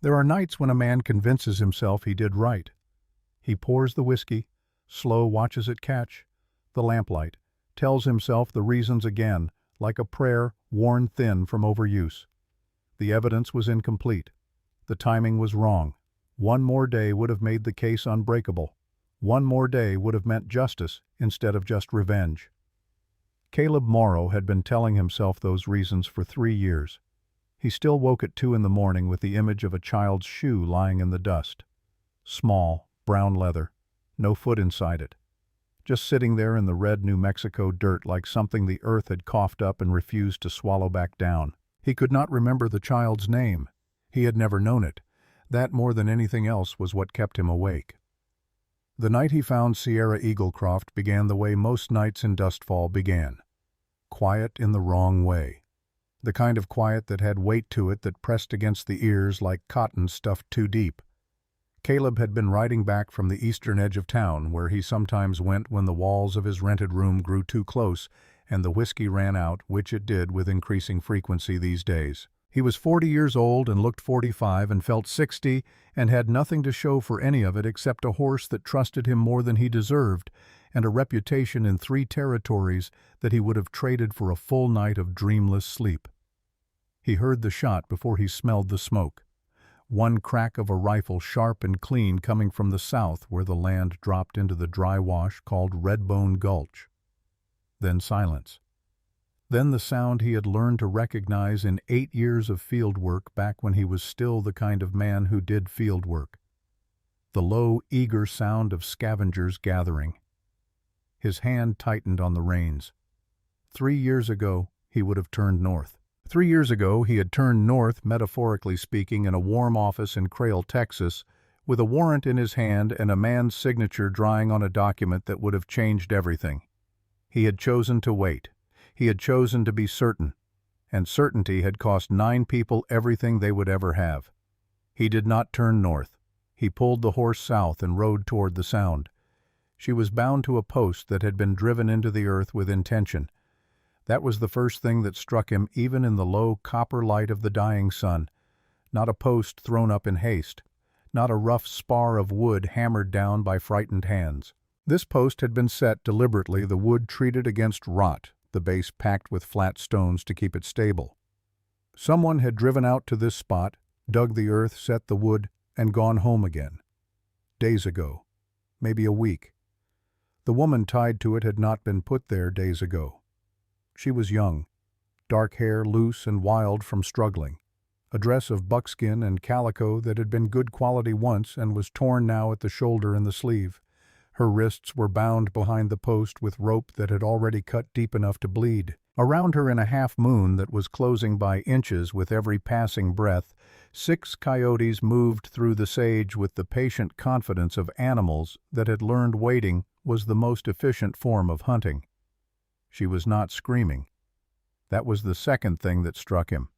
There are nights when a man convinces himself he did right. He pours the whiskey, slow watches it catch, the lamplight, tells himself the reasons again, like a prayer worn thin from overuse. The evidence was incomplete. The timing was wrong. One more day would have made the case unbreakable. One more day would have meant justice instead of just revenge. Caleb Morrow had been telling himself those reasons for 3 years. He still woke at 2 in the morning with the image of a child's shoe lying in the dust. Small, brown leather, no foot inside it. Just sitting there in the red New Mexico dirt like something the earth had coughed up and refused to swallow back down. He could not remember the child's name. He had never known it. That more than anything else was what kept him awake. The night he found Sierra Eaglecroft began the way most nights in Dustfall began. Quiet in the wrong way. The kind of quiet that had weight to it that pressed against the ears like cotton stuffed too deep. Caleb had been riding back from the eastern edge of town, where he sometimes went when the walls of his rented room grew too close and the whiskey ran out, which it did with increasing frequency these days. He was 40 years old and looked 45 and felt 60 and had nothing to show for any of it except a horse that trusted him more than he deserved and a reputation in 3 territories that he would have traded for a full night of dreamless sleep. He heard the shot before he smelled the smoke. One crack of a rifle sharp and clean coming from the south where the land dropped into the dry wash called Redbone Gulch. Then silence. Then the sound he had learned to recognize in 8 years of field work back when he was still the kind of man who did field work. The low, eager sound of scavengers gathering. His hand tightened on the reins. 3 years ago, he would have turned north. 3 years ago, he had turned north, metaphorically speaking, in a warm office in Crail, Texas, with a warrant in his hand and a man's signature drying on a document that would have changed everything. He had chosen to wait. He had chosen to be certain, and certainty had cost 9 people everything they would ever have. He did not turn north. He pulled the horse south and rode toward the sound. She was bound to a post that had been driven into the earth with intention. That was the first thing that struck him even in the low copper light of the dying sun. Not a post thrown up in haste. Not a rough spar of wood hammered down by frightened hands. This post had been set deliberately, the wood treated against rot, the base packed with flat stones to keep it stable. Someone had driven out to this spot, dug the earth, set the wood, and gone home again. Days ago. Maybe a week. The woman tied to it had not been put there days ago. She was young, dark hair loose and wild from struggling, a dress of buckskin and calico that had been good quality once and was torn now at the shoulder and the sleeve. Her wrists were bound behind the post with rope that had already cut deep enough to bleed. Around her in a half-moon that was closing by inches with every passing breath, 6 coyotes moved through the sage with the patient confidence of animals that had learned waiting was the most efficient form of hunting. She was not screaming. That was the second thing that struck him.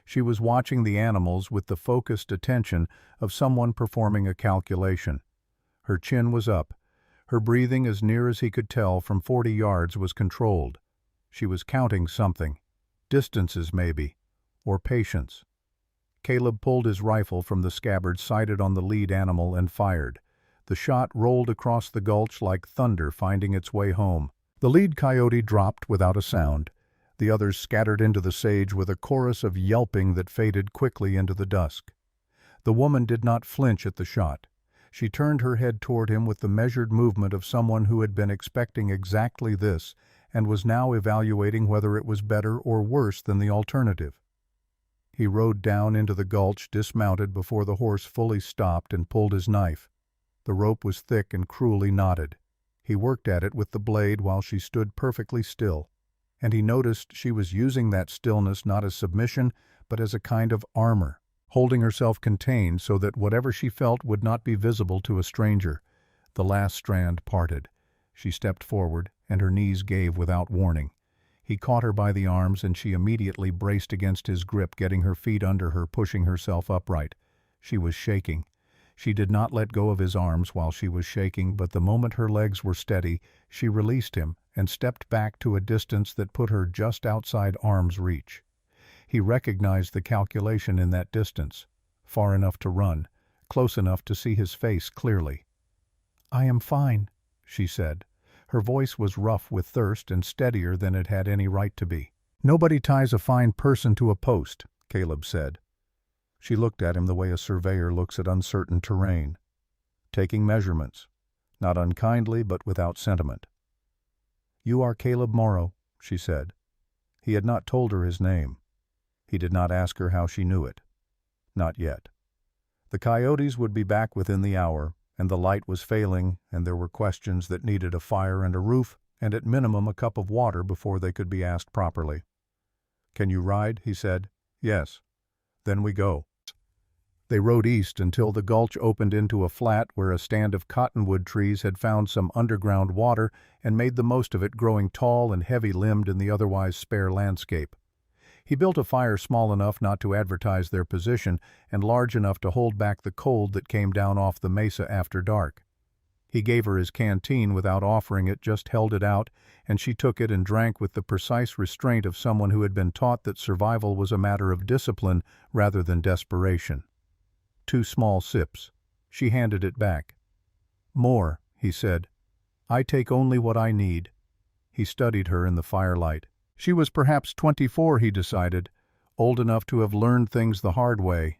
She was watching the animals with the focused attention of someone performing a calculation. Her chin was up. Her breathing, as near as he could tell from 40 yards, was controlled. She was counting something. Distances, maybe. Or patience. Caleb pulled his rifle from the scabbard sighted on the lead animal and fired. The shot rolled across the gulch like thunder finding its way home. The lead coyote dropped without a sound. The others scattered into the sage with a chorus of yelping that faded quickly into the dusk. The woman did not flinch at the shot. She turned her head toward him with the measured movement of someone who had been expecting exactly this and was now evaluating whether it was better or worse than the alternative. He rode down into the gulch, dismounted before the horse fully stopped, and pulled his knife. The rope was thick and cruelly knotted. He worked at it with the blade while she stood perfectly still, and he noticed she was using that stillness not as submission but as a kind of armor, holding herself contained so that whatever she felt would not be visible to a stranger. The last strand parted. She stepped forward, and her knees gave without warning. He caught her by the arms, and she immediately braced against his grip, getting her feet under her, pushing herself upright. She was shaking. She did not let go of his arms while she was shaking, but the moment her legs were steady, she released him and stepped back to a distance that put her just outside arm's reach. He recognized the calculation in that distance. far enough to run, close enough to see his face clearly. "I am fine," she said. Her voice was rough with thirst and steadier than it had any right to be. "Nobody ties a fine person to a post," Caleb said. She looked at him the way a surveyor looks at uncertain terrain, taking measurements, not unkindly but without sentiment. "You are Caleb Morrow," she said. He had not told her his name. He did not ask her how she knew it. Not yet. The coyotes would be back within the hour, and the light was failing, and there were questions that needed a fire and a roof, and at minimum a cup of water before they could be asked properly. "Can you ride?" he said. "Yes." "Then we go." They rode east until the gulch opened into a flat where a stand of cottonwood trees had found some underground water and made the most of it, growing tall and heavy-limbed in the otherwise spare landscape. He built a fire small enough not to advertise their position and large enough to hold back the cold that came down off the mesa after dark. He gave her his canteen without offering it, just held it out, and she took it and drank with the precise restraint of someone who had been taught that survival was a matter of discipline rather than desperation. 2 small sips. She handed it back. "More," he said. "I take only what I need." He studied her in the firelight. She was perhaps 24, he decided, old enough to have learned things the hard way.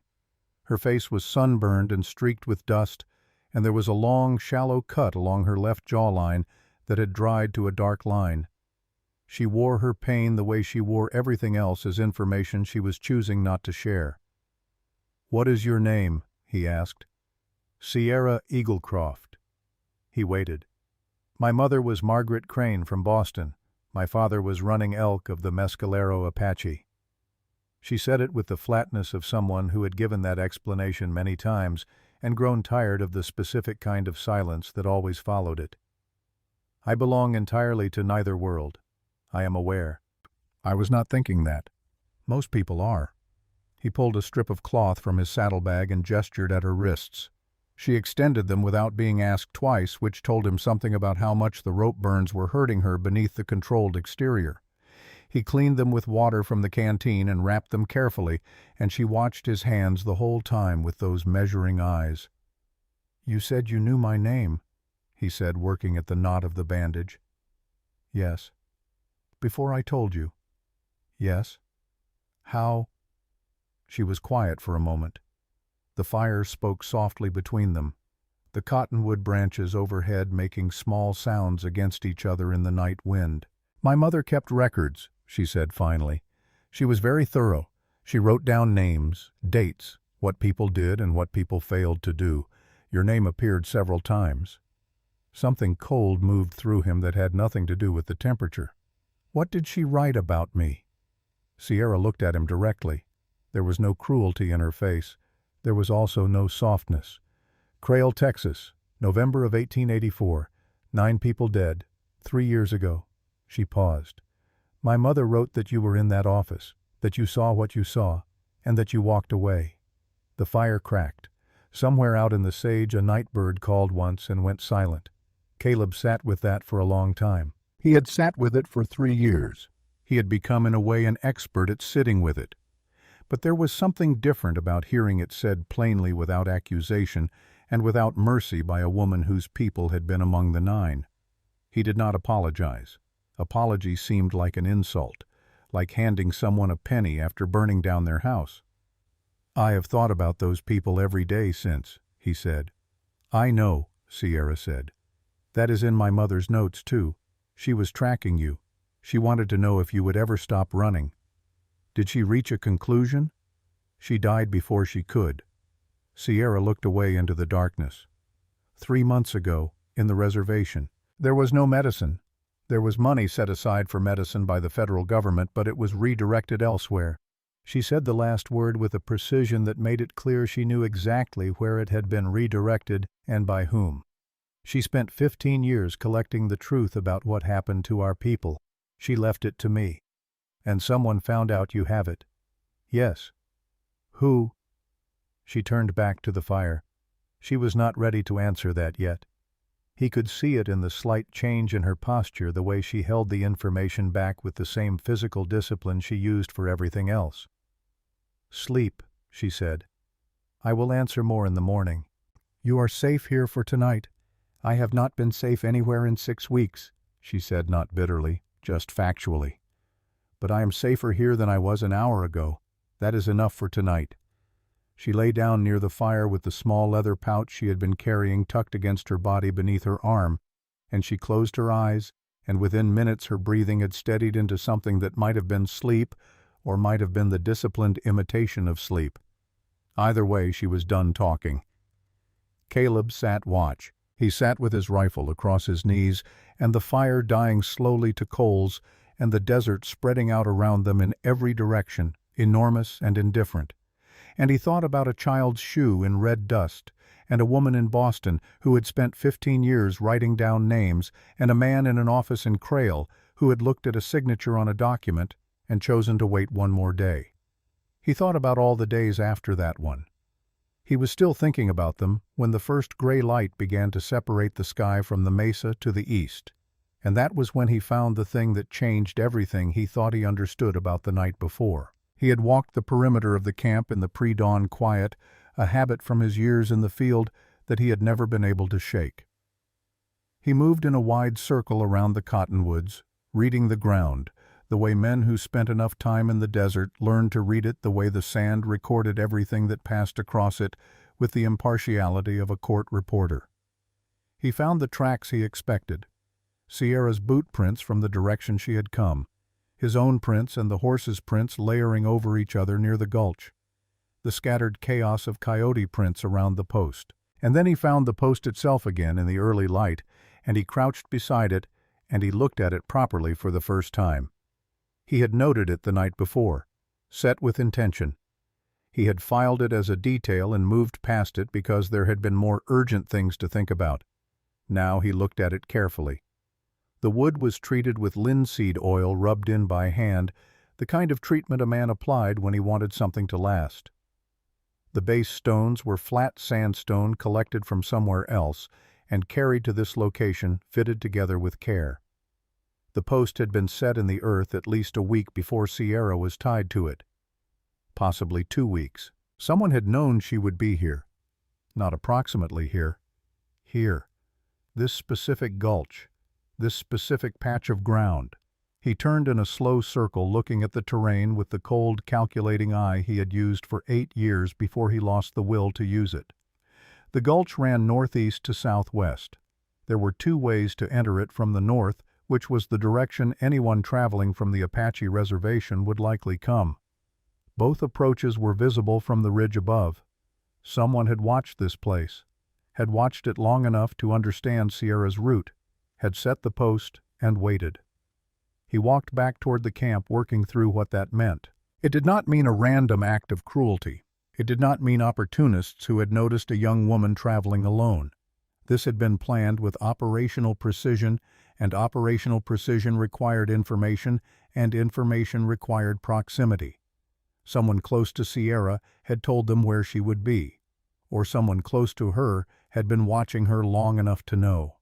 Her face was sunburned and streaked with dust, and there was a long, shallow cut along her left jawline that had dried to a dark line. She wore her pain the way she wore everything else as information she was choosing not to share. "What is your name?" he asked. "Sierra Eaglecroft." He waited. "My mother was Margaret Crane from Boston. My father was running elk of the Mescalero Apache." She said it with the flatness of someone who had given that explanation many times and grown tired of the specific kind of silence that always followed it. "I belong entirely to neither world. I am aware." "I was not thinking that. Most people are." He pulled a strip of cloth from his saddlebag and gestured at her wrists. She extended them without being asked twice, which told him something about how much the rope burns were hurting her beneath the controlled exterior. He cleaned them with water from the canteen and wrapped them carefully, and she watched his hands the whole time with those measuring eyes. "You said you knew my name," he said, working at the knot of the bandage. "Yes." "Before I told you?" "Yes." "How?" She was quiet for a moment. The fire spoke softly between them, the cottonwood branches overhead making small sounds against each other in the night wind. "My mother kept records," she said finally. "She was very thorough. She wrote down names, dates, what people did and what people failed to do. Your name appeared several times." Something cold moved through him that had nothing to do with the temperature. "What did she write about me?" Sierra looked at him directly. There was no cruelty in her face. There was also no softness. "Crail, Texas, November of 1884. 9 people dead. 3 years ago." She paused. "My mother wrote that you were in that office, that you saw what you saw, and that you walked away." The fire cracked. Somewhere out in the sage a night bird called once and went silent. Caleb sat with that for a long time. He had sat with it for 3 years. He had become in a way an expert at sitting with it. But there was something different about hearing it said plainly without accusation and without mercy by a woman whose people had been among the 9. He did not apologize. Apology seemed like an insult, like handing someone a penny after burning down their house. "I have thought about those people every day since," he said. "I know," Sierra said. "That is in my mother's notes, too. She was tracking you. She wanted to know if you would ever stop running." "Did she reach a conclusion?" "She died before she could." Sierra looked away into the darkness. 3 months ago, in the reservation. There was no medicine. There was money set aside for medicine by the federal government, but it was redirected elsewhere. She said the last word with a precision that made it clear she knew exactly where it had been redirected and by whom. "She spent 15 years collecting the truth about what happened to our people. She left it to me. And someone found out you have it." "Yes." "Who?" She turned back to the fire. She was not ready to answer that yet. He could see it in the slight change in her posture, the way she held the information back with the same physical discipline she used for everything else. "Sleep," she said. I will answer more in the morning. You are safe here for tonight. I have not been safe anywhere in 6 weeks, she said, not bitterly, just factually. But I am safer here than I was an hour ago. That is enough for tonight. She lay down near the fire with the small leather pouch she had been carrying tucked against her body beneath her arm, and she closed her eyes, and within minutes her breathing had steadied into something that might have been sleep or might have been the disciplined imitation of sleep. Either way, she was done talking. Caleb sat watch. He sat with his rifle across his knees, and the fire dying slowly to coals, and the desert spreading out around them in every direction, enormous and indifferent. And he thought about a child's shoe in red dust, and a woman in Boston who had spent 15 years writing down names, and a man in an office in Crail who had looked at a signature on a document and chosen to wait one more day. He thought about all the days after that one. He was still thinking about them when the first gray light began to separate the sky from the mesa to the east, and that was when he found the thing that changed everything he thought he understood about the night before. He had walked the perimeter of the camp in the pre-dawn quiet, a habit from his years in the field that he had never been able to shake. He moved in a wide circle around the cottonwoods, reading the ground, the way men who spent enough time in the desert learned to read it, the way the sand recorded everything that passed across it with the impartiality of a court reporter. He found the tracks he expected, Sierra's boot prints from the direction she had come, his own prints and the horse's prints layering over each other near the gulch, the scattered chaos of coyote prints around the post. And then he found the post itself again in the early light, and he crouched beside it, and he looked at it properly for the first time. He had noted it the night before, set with intention. He had filed it as a detail and moved past it because there had been more urgent things to think about. Now he looked at it carefully. The wood was treated with linseed oil rubbed in by hand, the kind of treatment a man applied when he wanted something to last. The base stones were flat sandstone collected from somewhere else and carried to this location, fitted together with care. The post had been set in the earth at least a week before Sierra was tied to it. Possibly 2 weeks. Someone had known she would be here. Not approximately here. Here. This specific gulch. This specific patch of ground. He turned in a slow circle, looking at the terrain with the cold, calculating eye he had used for 8 years before he lost the will to use it. The gulch ran northeast to southwest. There were 2 ways to enter it from the north, which was the direction anyone traveling from the Apache reservation would likely come. Both approaches were visible from the ridge above. Someone had watched this place, had watched it long enough to understand Sierra's route, had set the post and waited. He walked back toward the camp, working through what that meant. It did not mean a random act of cruelty. It did not mean opportunists who had noticed a young woman traveling alone. This had been planned with operational precision, and operational precision required information, and information required proximity. Someone close to Sierra had told them where she would be, or someone close to her had been watching her long enough to know.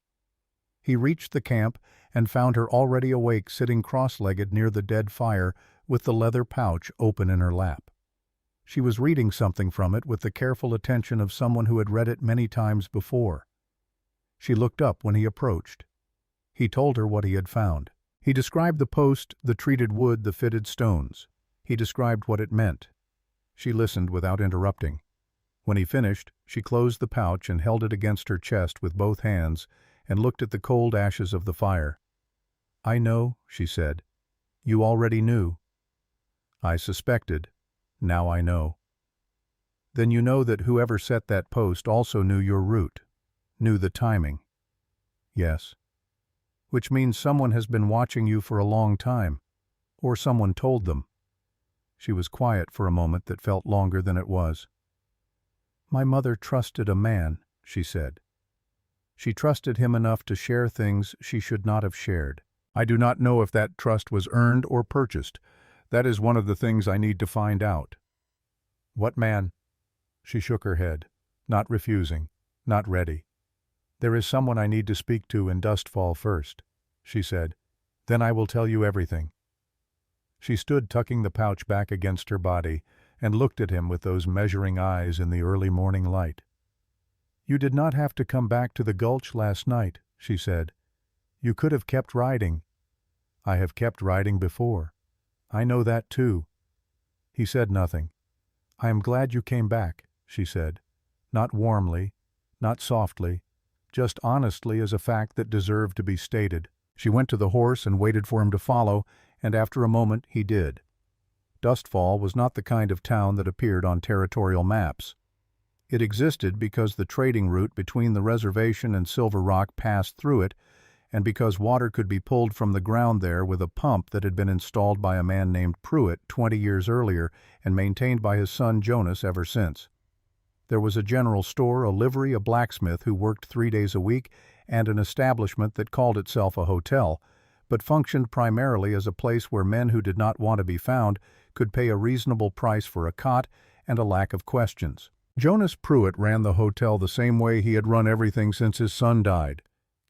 He reached the camp and found her already awake, sitting cross-legged near the dead fire with the leather pouch open in her lap. She was reading something from it with the careful attention of someone who had read it many times before. She looked up when he approached. He told her what he had found. He described the post, the treated wood, the fitted stones. He described what it meant. She listened without interrupting. When he finished, she closed the pouch and held it against her chest with both hands and looked at the cold ashes of the fire. "I know," she said. "You already knew." "I suspected. Now I know." "Then you know that whoever set that post also knew your route, knew the timing." "Yes." "Which means someone has been watching you for a long time, or someone told them." She was quiet for a moment that felt longer than it was. "My mother trusted a man," she said. "She trusted him enough to share things she should not have shared. I do not know if that trust was earned or purchased. That is one of the things I need to find out." "What man?" She shook her head, not refusing, not ready. "There is someone I need to speak to in Dustfall first," she said. "Then I will tell you everything." She stood tucking the pouch back against her body, and looked at him with those measuring eyes in the early morning light. "You did not have to come back to the gulch last night," she said. "You could have kept riding." "I have kept riding before. I know that too." He said nothing. "I am glad you came back," she said. Not warmly, not softly, just honestly as a fact that deserved to be stated. She went to the horse and waited for him to follow, and after a moment he did. Dustfall was not the kind of town that appeared on territorial maps. It existed because the trading route between the reservation and Silver Rock passed through it, and because water could be pulled from the ground there with a pump that had been installed by a man named Pruitt 20 years earlier and maintained by his son Jonas ever since. There was a general store, a livery, a blacksmith who worked 3 days a week, and an establishment that called itself a hotel, but functioned primarily as a place where men who did not want to be found could pay a reasonable price for a cot and a lack of questions. Jonas Pruitt ran the hotel the same way he had run everything since his son died,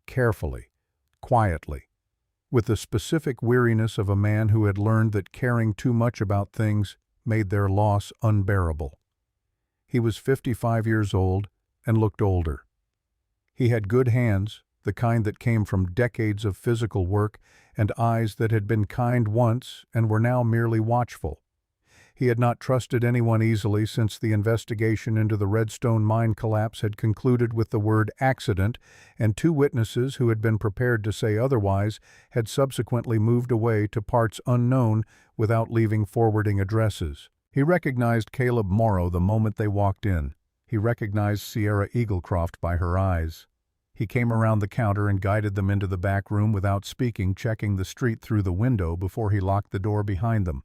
carefully, quietly, with the specific weariness of a man who had learned that caring too much about things made their loss unbearable. He was 55 years old and looked older. He had good hands, the kind that came from decades of physical work, and eyes that had been kind once and were now merely watchful. He had not trusted anyone easily since the investigation into the Redstone mine collapse had concluded with the word accident, and 2 witnesses who had been prepared to say otherwise had subsequently moved away to parts unknown without leaving forwarding addresses. He recognized Caleb Morrow the moment they walked in. He recognized Sierra Eaglecroft by her eyes. He came around the counter and guided them into the back room without speaking, checking the street through the window before he locked the door behind them.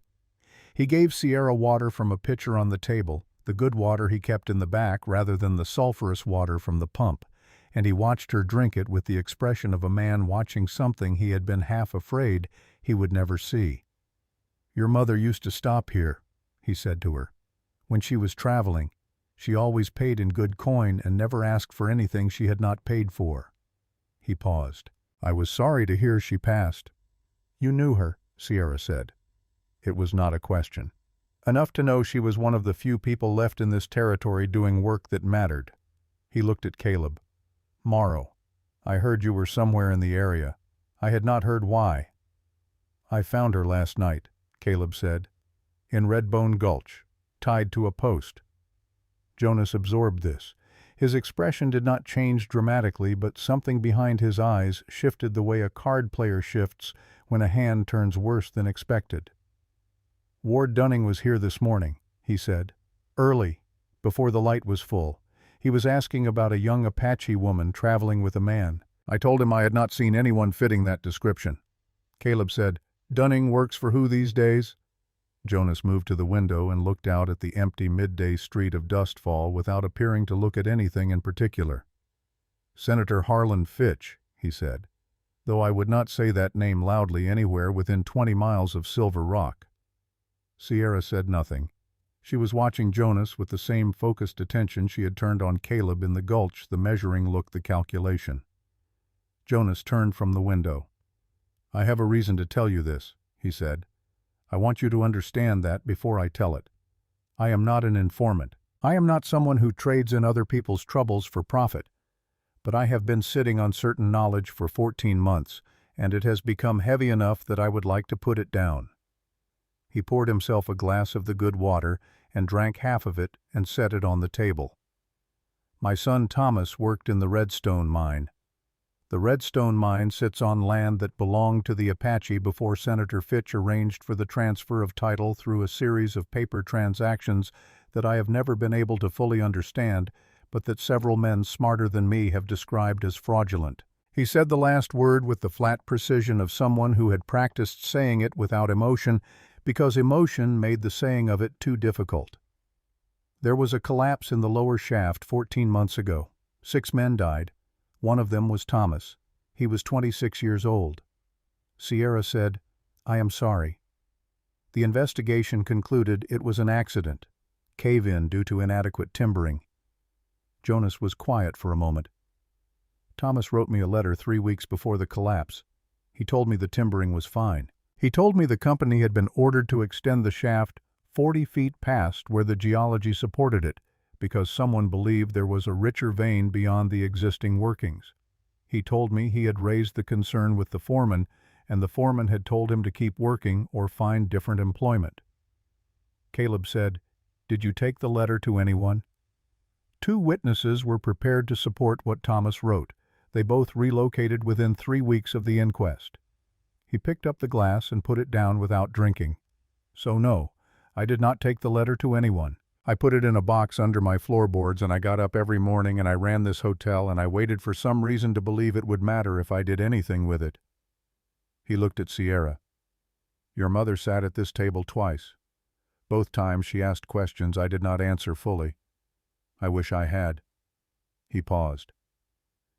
He gave Sierra water from a pitcher on the table, the good water he kept in the back rather than the sulfurous water from the pump, and he watched her drink it with the expression of a man watching something he had been half afraid he would never see. "Your mother used to stop here," he said to her. "When she was traveling, she always paid in good coin and never asked for anything she had not paid for." He paused. "I was sorry to hear she passed." "You knew her," Sierra said. It was not a question. "Enough to know she was one of the few people left in this territory doing work that mattered." He looked at Caleb. "Morrow, I heard you were somewhere in the area. I had not heard why." "I found her last night," Caleb said, "in Redbone Gulch, tied to a post." Jonas absorbed this. His expression did not change dramatically, but something behind his eyes shifted the way a card player shifts when a hand turns worse than expected. "Ward Dunning was here this morning," he said. "Early, before the light was full. He was asking about a young Apache woman traveling with a man. I told him I had not seen anyone fitting that description." Caleb said, "Dunning works for who these days?" Jonas moved to the window and looked out at the empty midday street of Dustfall without appearing to look at anything in particular. "Senator Harlan Fitch," he said, "though I would not say that name loudly anywhere within 20 miles of Silver Rock." Sierra said nothing. She was watching Jonas with the same focused attention she had turned on Caleb in the gulch, the measuring look, the calculation. Jonas turned from the window. "I have a reason to tell you this," he said. "I want you to understand that before I tell it. I am not an informant. I am not someone who trades in other people's troubles for profit. But I have been sitting on certain knowledge for 14 months, and it has become heavy enough that I would like to put it down." He poured himself a glass of the good water and drank half of it and set it on the table. "My son Thomas worked in the Redstone mine. The Redstone mine sits on land that belonged to the Apache before Senator Fitch arranged for the transfer of title through a series of paper transactions that I have never been able to fully understand, but that several men smarter than me have described as fraudulent." He said the last word with the flat precision of someone who had practiced saying it without emotion, because emotion made the saying of it too difficult. "There was a collapse in the lower shaft 14 months ago. 6 men died. One of them was Thomas. He was 26 years old." Sierra said, "I am sorry." The investigation concluded it was an accident, cave-in due to inadequate timbering. Jonas was quiet for a moment. "Thomas wrote me a letter 3 weeks before the collapse. He told me the timbering was fine. He told me the company had been ordered to extend the shaft 40 feet past where the geology supported it, because someone believed there was a richer vein beyond the existing workings. He told me he had raised the concern with the foreman, and the foreman had told him to keep working or find different employment. Caleb said, "Did you take the letter to anyone?" 2 witnesses were prepared to support what Thomas wrote. They both relocated within 3 weeks of the inquest. He picked up the glass and put it down without drinking. "So no, I did not take the letter to anyone. I put it in a box under my floorboards, and I got up every morning and I ran this hotel, and I waited for some reason to believe it would matter if I did anything with it." He looked at Sierra. "Your mother sat at this table twice. Both times she asked questions I did not answer fully. I wish I had." He paused.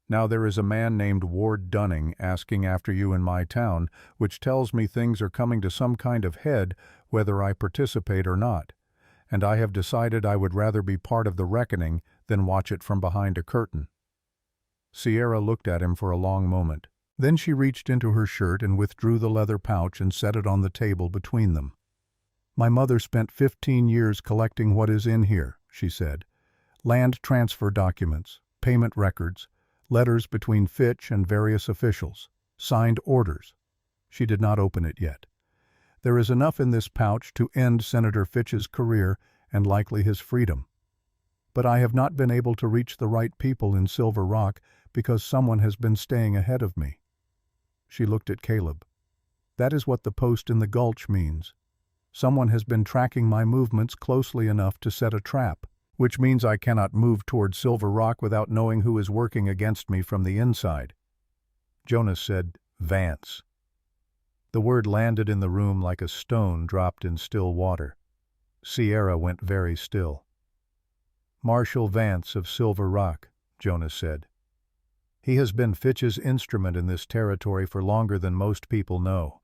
"Now there is a man named Ward Dunning asking after you in my town, which tells me things are coming to some kind of head whether I participate or not, and I have decided I would rather be part of the reckoning than watch it from behind a curtain." Sierra looked at him for a long moment. Then she reached into her shirt and withdrew the leather pouch and set it on the table between them. "My mother spent 15 years collecting what is in here," she said. "Land transfer documents, payment records, letters between Fitch and various officials, signed orders." She did not open it yet. "There is enough in this pouch to end Senator Fitch's career and likely his freedom. But I have not been able to reach the right people in Silver Rock because someone has been staying ahead of me." She looked at Caleb. "That is what the post in the gulch means. Someone has been tracking my movements closely enough to set a trap, which means I cannot move toward Silver Rock without knowing who is working against me from the inside." Jonas said, "Vance." The word landed in the room like a stone dropped in still water. Sierra went very still. "Marshal Vance of Silver Rock," Jonas said. "He has been Fitch's instrument in this territory for longer than most people know.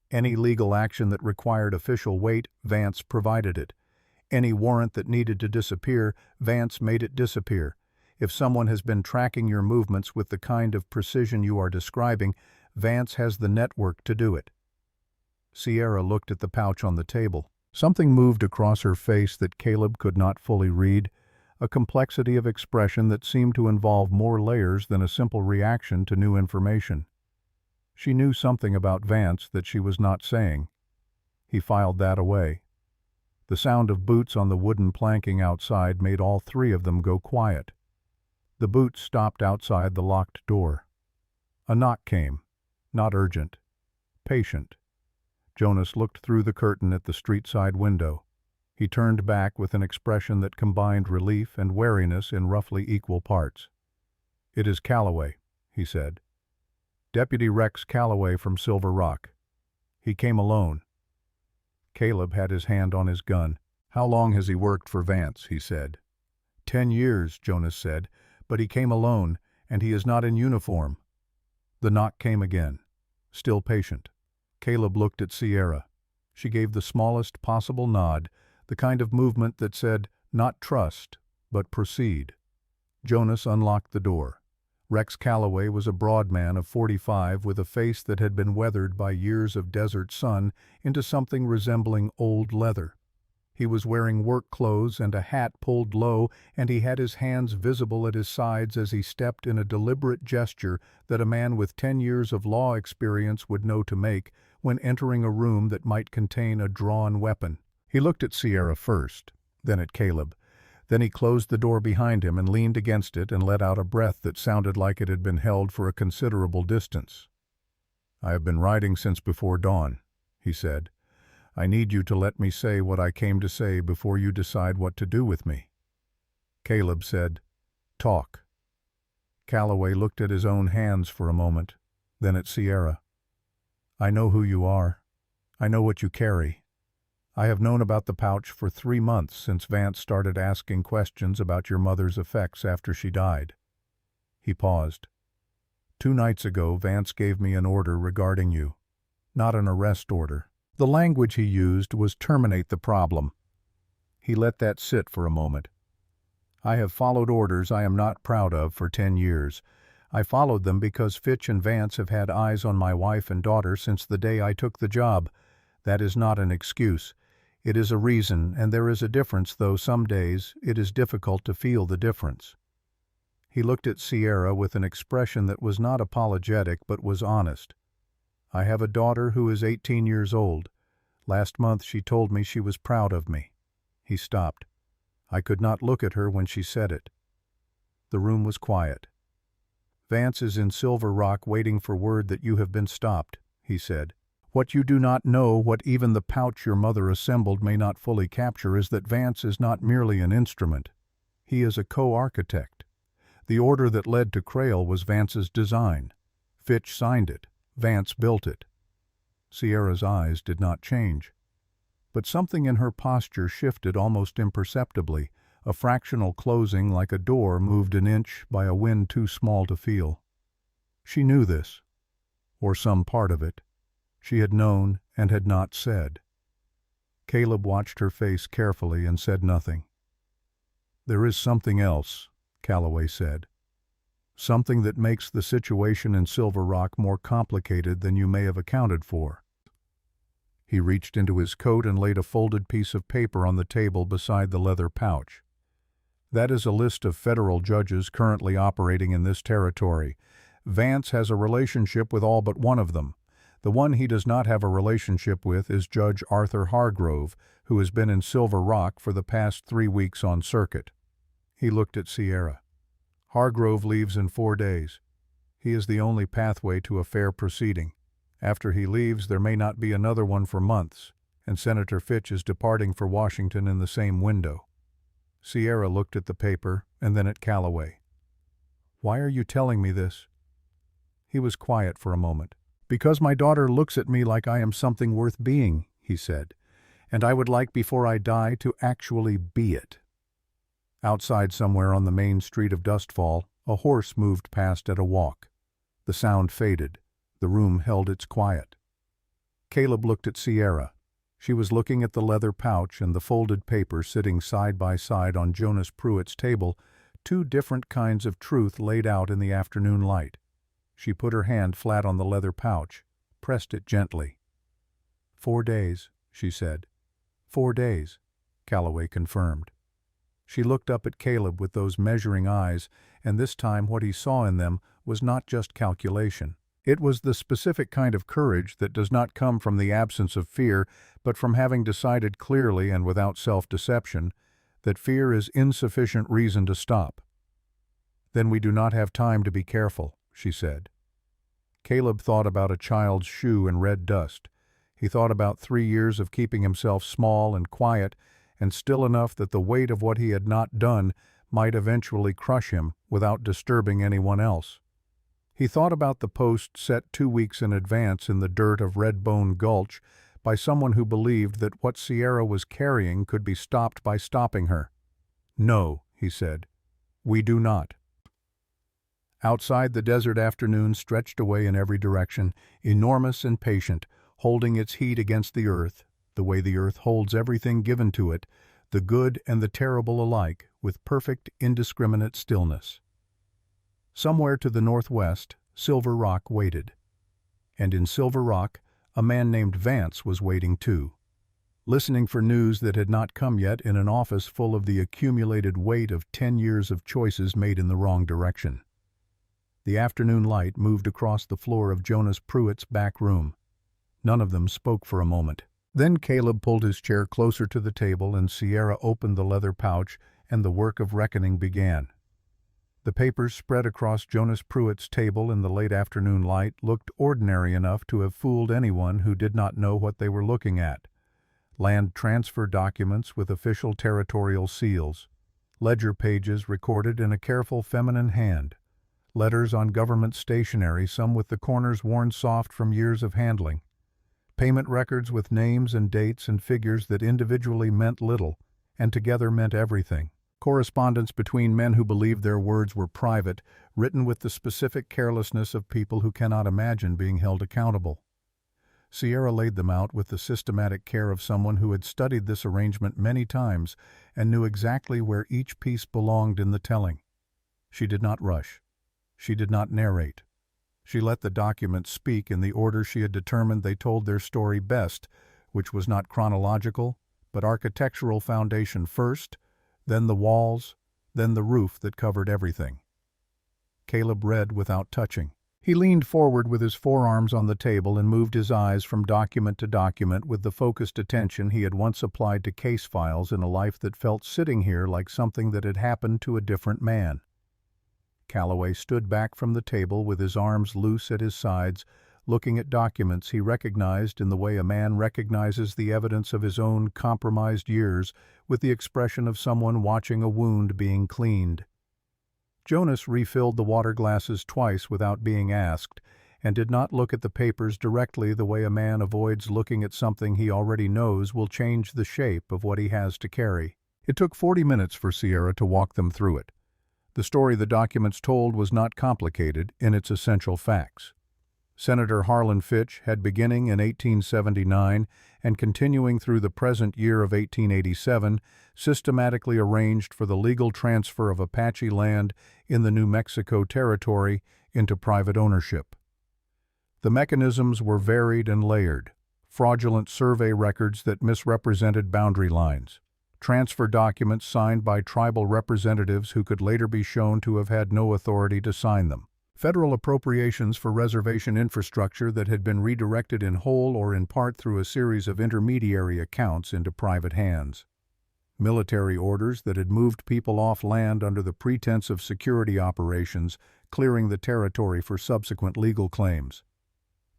Any legal action that required official weight, Vance provided it. Any warrant that needed to disappear, Vance made it disappear. If someone has been tracking your movements with the kind of precision you are describing, Vance has the network to do it." Sierra looked at the pouch on the table. Something moved across her face that Caleb could not fully read, a complexity of expression that seemed to involve more layers than a simple reaction to new information. She knew something about Vance that she was not saying. He filed that away. The sound of boots on the wooden planking outside made all 3 of them go quiet. The boots stopped outside the locked door. A knock came, not urgent, patient. Jonas looked through the curtain at the street-side window. He turned back with an expression that combined relief and wariness in roughly equal parts. "It is Calloway," he said. "Deputy Rex Calloway from Silver Rock. He came alone." Caleb had his hand on his gun. "How long has he worked for Vance?" he said. 10 years, Jonas said, "but he came alone, and he is not in uniform." The knock came again, still patient. Caleb looked at Sierra. She gave the smallest possible nod, the kind of movement that said, not trust, but proceed. Jonas unlocked the door. Rex Calloway was a broad man of 45 with a face that had been weathered by years of desert sun into something resembling old leather. He was wearing work clothes and a hat pulled low, and he had his hands visible at his sides as he stepped in a deliberate gesture that a man with 10 years of law experience would know to make when entering a room that might contain a drawn weapon. He looked at Sierra first, then at Caleb. Then he closed the door behind him and leaned against it and let out a breath that sounded like it had been held for a considerable distance. "I have been riding since before dawn," he said. "I need you to let me say what I came to say before you decide what to do with me." Caleb said, "Talk." Calloway looked at his own hands for a moment, then at Sierra. "I know who you are. I know what you carry. I have known about the pouch for 3 months since Vance started asking questions about your mother's effects after she died." He paused. 2 nights ago, Vance gave me an order regarding you. Not an arrest order. The language he used was terminate the problem. He let that sit for a moment. "I have followed orders I am not proud of for 10 years. I followed them because Fitch and Vance have had eyes on my wife and daughter since the day I took the job. That is not an excuse. It is a reason, and there is a difference, though some days it is difficult to feel the difference. He looked at Sierra with an expression that was not apologetic but was honest. I have a daughter who is 18 years old. Last month she told me she was proud of me. He stopped. I could not look at her when she said it. The room was quiet. Vance is in Silver Rock waiting for word that you have been stopped, he said. What you do not know, what even the pouch your mother assembled may not fully capture, is that Vance is not merely an instrument. He is a co-architect. The order that led to Crail was Vance's design. Fitch signed it. Vance built it. Sierra's eyes did not change. But something in her posture shifted almost imperceptibly. A fractional closing like a door moved an inch by a wind too small to feel. She knew this, or some part of it. She had known and had not said. Caleb watched her face carefully and said nothing. There is something else, Calloway said. Something that makes the situation in Silver Rock more complicated than you may have accounted for. He reached into his coat and laid a folded piece of paper on the table beside the leather pouch. That is a list of federal judges currently operating in this territory. Vance has a relationship with all but one of them. The one he does not have a relationship with is Judge Arthur Hargrove, who has been in Silver Rock for the past 3 weeks on circuit. He looked at Sierra. Hargrove leaves in 4 days. He is the only pathway to a fair proceeding. After he leaves, there may not be another one for months, and Senator Fitch is departing for Washington in the same window. Sierra looked at the paper and then at Calloway. Why are you telling me this? He was quiet for a moment. Because my daughter looks at me like I am something worth being, he said, and I would like before I die to actually be it. Outside somewhere on the main street of Dustfall, a horse moved past at a walk. The sound faded. The room held its quiet. Caleb looked at Sierra. She was looking at the leather pouch and the folded paper sitting side by side on Jonas Pruitt's table, 2 different kinds of truth laid out in the afternoon light. She put her hand flat on the leather pouch, pressed it gently. 4 days, she said. 4 days, Calloway confirmed. She looked up at Caleb with those measuring eyes, and this time what he saw in them was not just calculation. It was the specific kind of courage that does not come from the absence of fear, but from having decided clearly and without self-deception that fear is insufficient reason to stop. Then we do not have time to be careful, she said. Caleb thought about a child's shoe in red dust. He thought about 3 years of keeping himself small and quiet and still enough that the weight of what he had not done might eventually crush him without disturbing anyone else. He thought about the post set 2 weeks in advance in the dirt of Redbone Gulch by someone who believed that what Sierra was carrying could be stopped by stopping her. No, he said, we do not. Outside, the desert afternoon stretched away in every direction, enormous and patient, holding its heat against the earth, the way the earth holds everything given to it, the good and the terrible alike, with perfect, indiscriminate stillness. Somewhere to the northwest, Silver Rock waited. And in Silver Rock, a man named Vance was waiting too, listening for news that had not come yet in an office full of the accumulated weight of 10 years of choices made in the wrong direction. The afternoon light moved across the floor of Jonas Pruitt's back room. None of them spoke for a moment. Then Caleb pulled his chair closer to the table and Sierra opened the leather pouch and the work of reckoning began. The papers spread across Jonas Pruitt's table in the late afternoon light looked ordinary enough to have fooled anyone who did not know what they were looking at. Land transfer documents with official territorial seals, ledger pages recorded in a careful feminine hand, letters on government stationery, some with the corners worn soft from years of handling, payment records with names and dates and figures that individually meant little and together meant everything. Correspondence between men who believed their words were private, written with the specific carelessness of people who cannot imagine being held accountable. Sierra laid them out with the systematic care of someone who had studied this arrangement many times and knew exactly where each piece belonged in the telling. She did not rush. She did not narrate. She let the documents speak in the order she had determined they told their story best, which was not chronological, but architectural foundation first, then the walls, then the roof that covered everything. Caleb read without touching. He leaned forward with his forearms on the table and moved his eyes from document to document with the focused attention he had once applied to case files in a life that felt sitting here like something that had happened to a different man. Calloway stood back from the table with his arms loose at his sides, looking at documents he recognized in the way a man recognizes the evidence of his own compromised years, with the expression of someone watching a wound being cleaned. Jonas refilled the water glasses twice without being asked, and did not look at the papers directly the way a man avoids looking at something he already knows will change the shape of what he has to carry. It took 40 minutes for Sierra to walk them through it. The story the documents told was not complicated in its essential facts. Senator Harlan Fitch had beginning in 1879 and continuing through the present year of 1887 systematically arranged for the legal transfer of Apache land in the New Mexico Territory into private ownership. The mechanisms were varied and layered: fraudulent survey records that misrepresented boundary lines, transfer documents signed by tribal representatives who could later be shown to have had no authority to sign them, federal appropriations for reservation infrastructure that had been redirected in whole or in part through a series of intermediary accounts into private hands, military orders that had moved people off land under the pretense of security operations, clearing the territory for subsequent legal claims.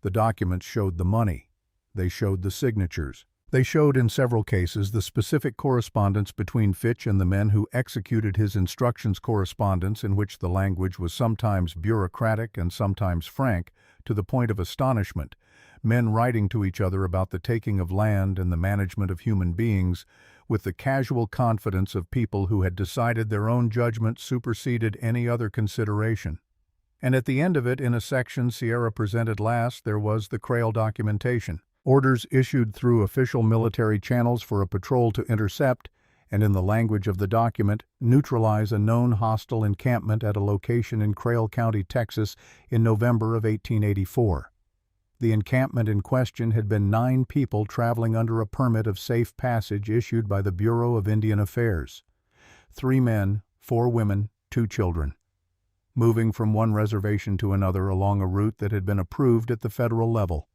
The documents showed the money. They showed the signatures. They showed in several cases the specific correspondence between Fitch and the men who executed his instructions, correspondence in which the language was sometimes bureaucratic and sometimes frank, to the point of astonishment, men writing to each other about the taking of land and the management of human beings, with the casual confidence of people who had decided their own judgment superseded any other consideration. And at the end of it, in a section Sierra presented last, there was the Crail documentation. Orders issued through official military channels for a patrol to intercept, and in the language of the document, neutralize a known hostile encampment at a location in Crail County, Texas, in November of 1884. The encampment in question had been 9 people traveling under a permit of safe passage issued by the Bureau of Indian Affairs. 3 men, 4 women, 2 children, moving from one reservation to another along a route that had been approved at the federal level.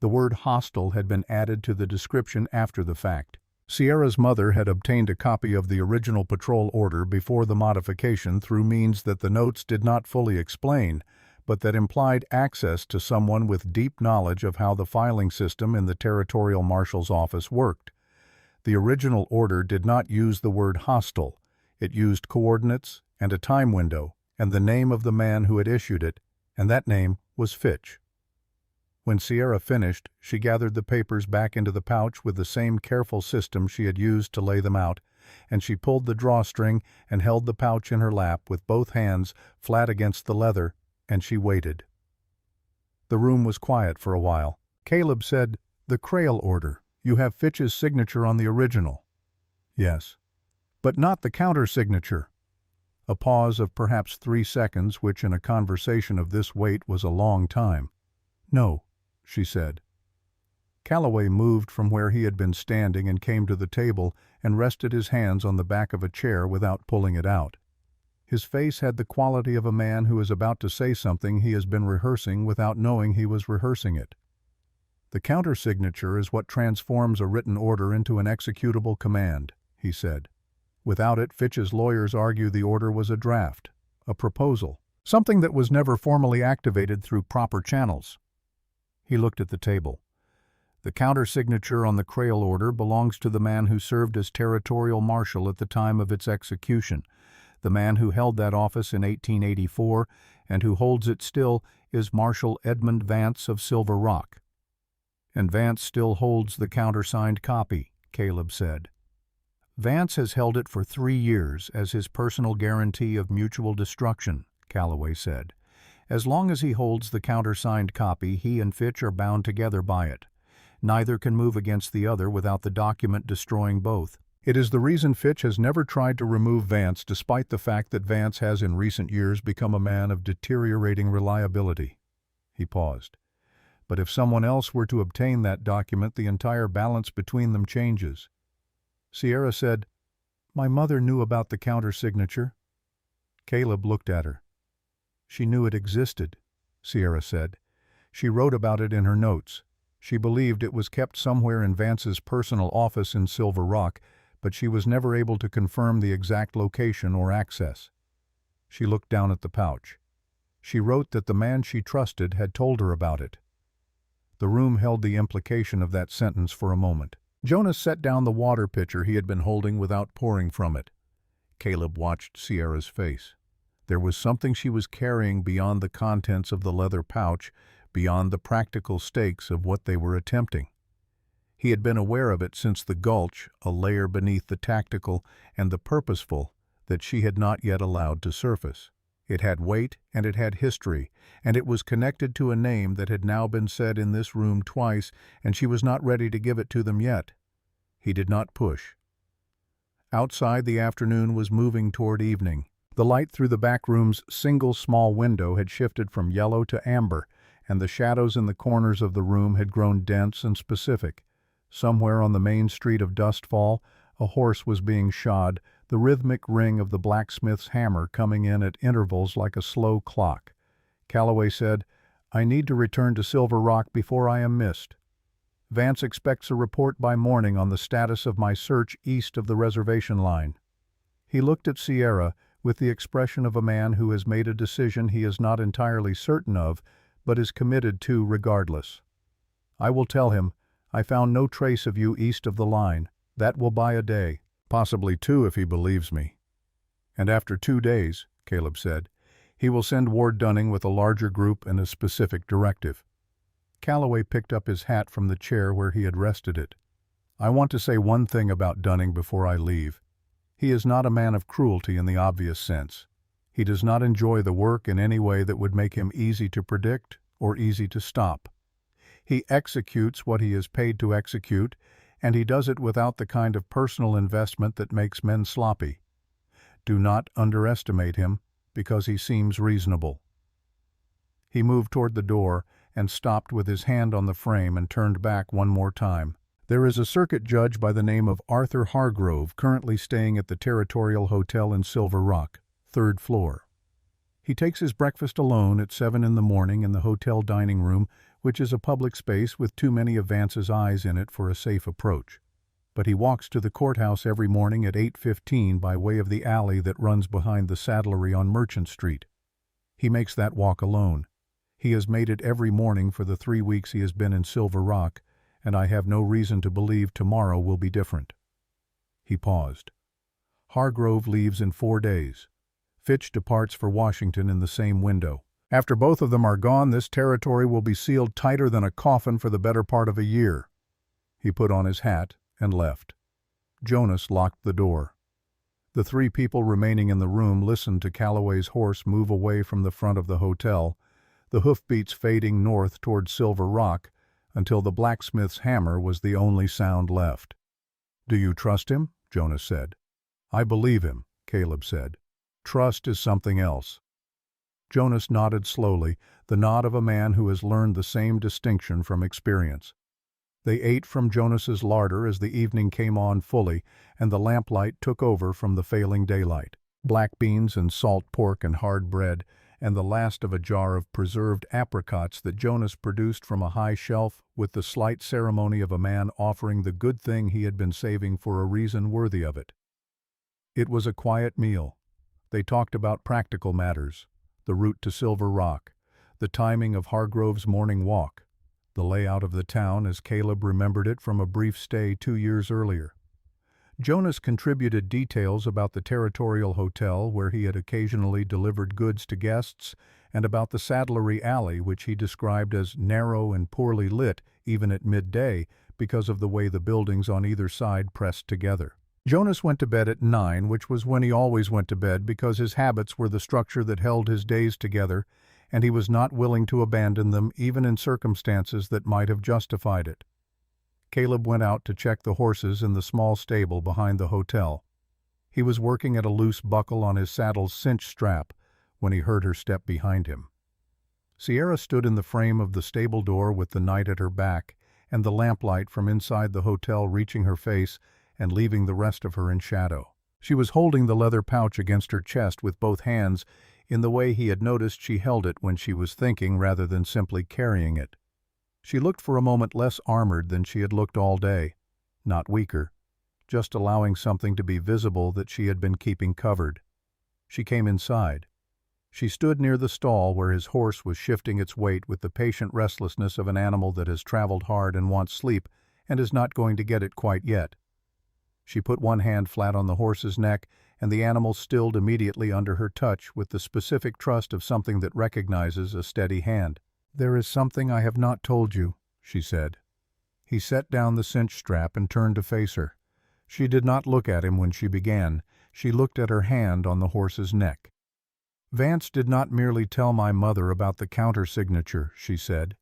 The word hostile had been added to the description after the fact. Sierra's mother had obtained a copy of the original patrol order before the modification through means that the notes did not fully explain, but that implied access to someone with deep knowledge of how the filing system in the Territorial Marshal's office worked. The original order did not use the word hostile. It used coordinates and a time window and the name of the man who had issued it, and that name was Fitch. When Sierra finished, she gathered the papers back into the pouch with the same careful system she had used to lay them out, and she pulled the drawstring and held the pouch in her lap with both hands flat against the leather, and she waited. The room was quiet for a while. Caleb said, "The Crail order. You have Fitch's signature on the original." "Yes." "But not the counter-signature." A pause of perhaps 3 seconds, which in a conversation of this weight was a long time. "No," she said. Calloway moved from where he had been standing and came to the table and rested his hands on the back of a chair without pulling it out. His face had the quality of a man who is about to say something he has been rehearsing without knowing he was rehearsing it. "The countersignature is what transforms a written order into an executable command," he said. "Without it, Fitch's lawyers argue the order was a draft, a proposal, something that was never formally activated through proper channels." He looked at the table. "The countersignature on the Crail order belongs to the man who served as Territorial Marshal at the time of its execution. The man who held that office in 1884 and who holds it still is Marshal Edmund Vance of Silver Rock." "And Vance still holds the countersigned copy," Caleb said. "Vance has held it for 3 years as his personal guarantee of mutual destruction," Calloway said. "As long as he holds the countersigned copy, he and Fitch are bound together by it. Neither can move against the other without the document destroying both. It is the reason Fitch has never tried to remove Vance, despite the fact that Vance has in recent years become a man of deteriorating reliability." He paused. "But if someone else were to obtain that document, the entire balance between them changes. Sierra said, "My mother knew about the counter-signature." Caleb looked at her. "She knew it existed," Sierra said. "She wrote about it in her notes. She believed it was kept somewhere in Vance's personal office in Silver Rock, but she was never able to confirm the exact location or access." She looked down at the pouch. She wrote that the man she trusted had told her about it. The room held the implication of that sentence for a moment. Jonas set down the water pitcher he had been holding without pouring from it. Caleb watched Sierra's face. There was something she was carrying beyond the contents of the leather pouch, beyond the practical stakes of what they were attempting. He had been aware of it since the gulch, a layer beneath the tactical and the purposeful that she had not yet allowed to surface. It had weight and it had history, and it was connected to a name that had now been said in this room twice, and she was not ready to give it to them yet. He did not push. Outside, the afternoon was moving toward evening. The light through the back room's single small window had shifted from yellow to amber, and the shadows in the corners of the room had grown dense and specific. Somewhere on the main street of Dustfall, a horse was being shod, the rhythmic ring of the blacksmith's hammer coming in at intervals like a slow clock. Calloway said, "I need to return to Silver Rock before I am missed. Vance expects a report by morning on the status of my search east of the reservation line." He looked at Sierra with the expression of a man who has made a decision he is not entirely certain of, but is committed to regardless. "I will tell him, I found no trace of you east of the line. That will buy a day. Possibly 2 if he believes me." "And after 2 days," Caleb said, "he will send Ward Dunning with a larger group and a specific directive." Calloway picked up his hat from the chair where he had rested it. "I want to say one thing about Dunning before I leave. He is not a man of cruelty in the obvious sense. He does not enjoy the work in any way that would make him easy to predict or easy to stop. He executes what he is paid to execute, and he does it without the kind of personal investment that makes men sloppy. Do not underestimate him, because he seems reasonable." He moved toward the door and stopped with his hand on the frame and turned back one more time. "There is a circuit judge by the name of Arthur Hargrove currently staying at the Territorial Hotel in Silver Rock, 3rd floor. He takes his breakfast alone at 7 in the morning in the hotel dining room, which is a public space with too many of Vance's eyes in it for a safe approach. But he walks to the courthouse every morning at 8:15 by way of the alley that runs behind the saddlery on Merchant Street. He makes that walk alone. He has made it every morning for the 3 weeks he has been in Silver Rock, and I have no reason to believe tomorrow will be different." He paused. "Hargrove leaves in 4 days. Fitch departs for Washington in the same window. After both of them are gone, this territory will be sealed tighter than a coffin for the better part of a year." He put on his hat and left. Jonas locked the door. The 3 people remaining in the room listened to Calloway's horse move away from the front of the hotel, the hoofbeats fading north toward Silver Rock, until the blacksmith's hammer was the only sound left. "Do you trust him?" Jonas said. "I believe him," Caleb said. "Trust is something else." Jonas nodded slowly, the nod of a man who has learned the same distinction from experience. They ate from Jonas's larder as the evening came on fully, and the lamplight took over from the failing daylight. Black beans and salt pork and hard bread, and the last of a jar of preserved apricots that Jonas produced from a high shelf with the slight ceremony of a man offering the good thing he had been saving for a reason worthy of it. It was a quiet meal. They talked about practical matters, the route to Silver Rock, the timing of Hargrove's morning walk, the layout of the town as Caleb remembered it from a brief stay 2 years earlier. Jonas contributed details about the Territorial Hotel where he had occasionally delivered goods to guests, and about the Saddlery Alley, which he described as narrow and poorly lit even at midday because of the way the buildings on either side pressed together. Jonas went to bed at 9, which was when he always went to bed because his habits were the structure that held his days together, and he was not willing to abandon them even in circumstances that might have justified it. Caleb went out to check the horses in the small stable behind the hotel. He was working at a loose buckle on his saddle's cinch strap when he heard her step behind him. Sierra stood in the frame of the stable door with the night at her back and the lamplight from inside the hotel reaching her face and leaving the rest of her in shadow. She was holding the leather pouch against her chest with both hands in the way he had noticed she held it when she was thinking rather than simply carrying it. She looked for a moment less armored than she had looked all day, not weaker, just allowing something to be visible that she had been keeping covered. She came inside. She stood near the stall where his horse was shifting its weight with the patient restlessness of an animal that has traveled hard and wants sleep and is not going to get it quite yet. She put one hand flat on the horse's neck, and the animal stilled immediately under her touch with the specific trust of something that recognizes a steady hand. "There is something I have not told you," she said. He set down the cinch strap and turned to face her. She did not look at him when she began. She looked at her hand on the horse's neck. "Vance did not merely tell my mother about the counter-signature," she said.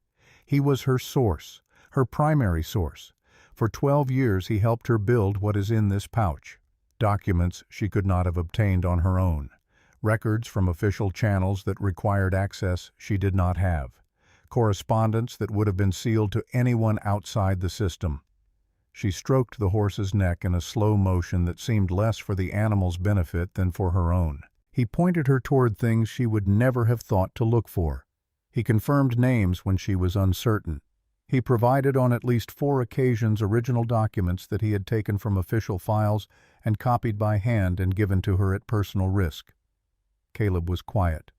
"He was her source, her primary source. For 12 years he helped her build what is in this pouch. Documents she could not have obtained on her own. Records from official channels that required access she did not have. Correspondence that would have been sealed to anyone outside the system." She stroked the horse's neck in a slow motion that seemed less for the animal's benefit than for her own. He pointed her toward things she would never have thought to look for. He confirmed names when she was uncertain. He provided on at least 4 occasions original documents that he had taken from official files and copied by hand and given to her at personal risk. Caleb was quiet.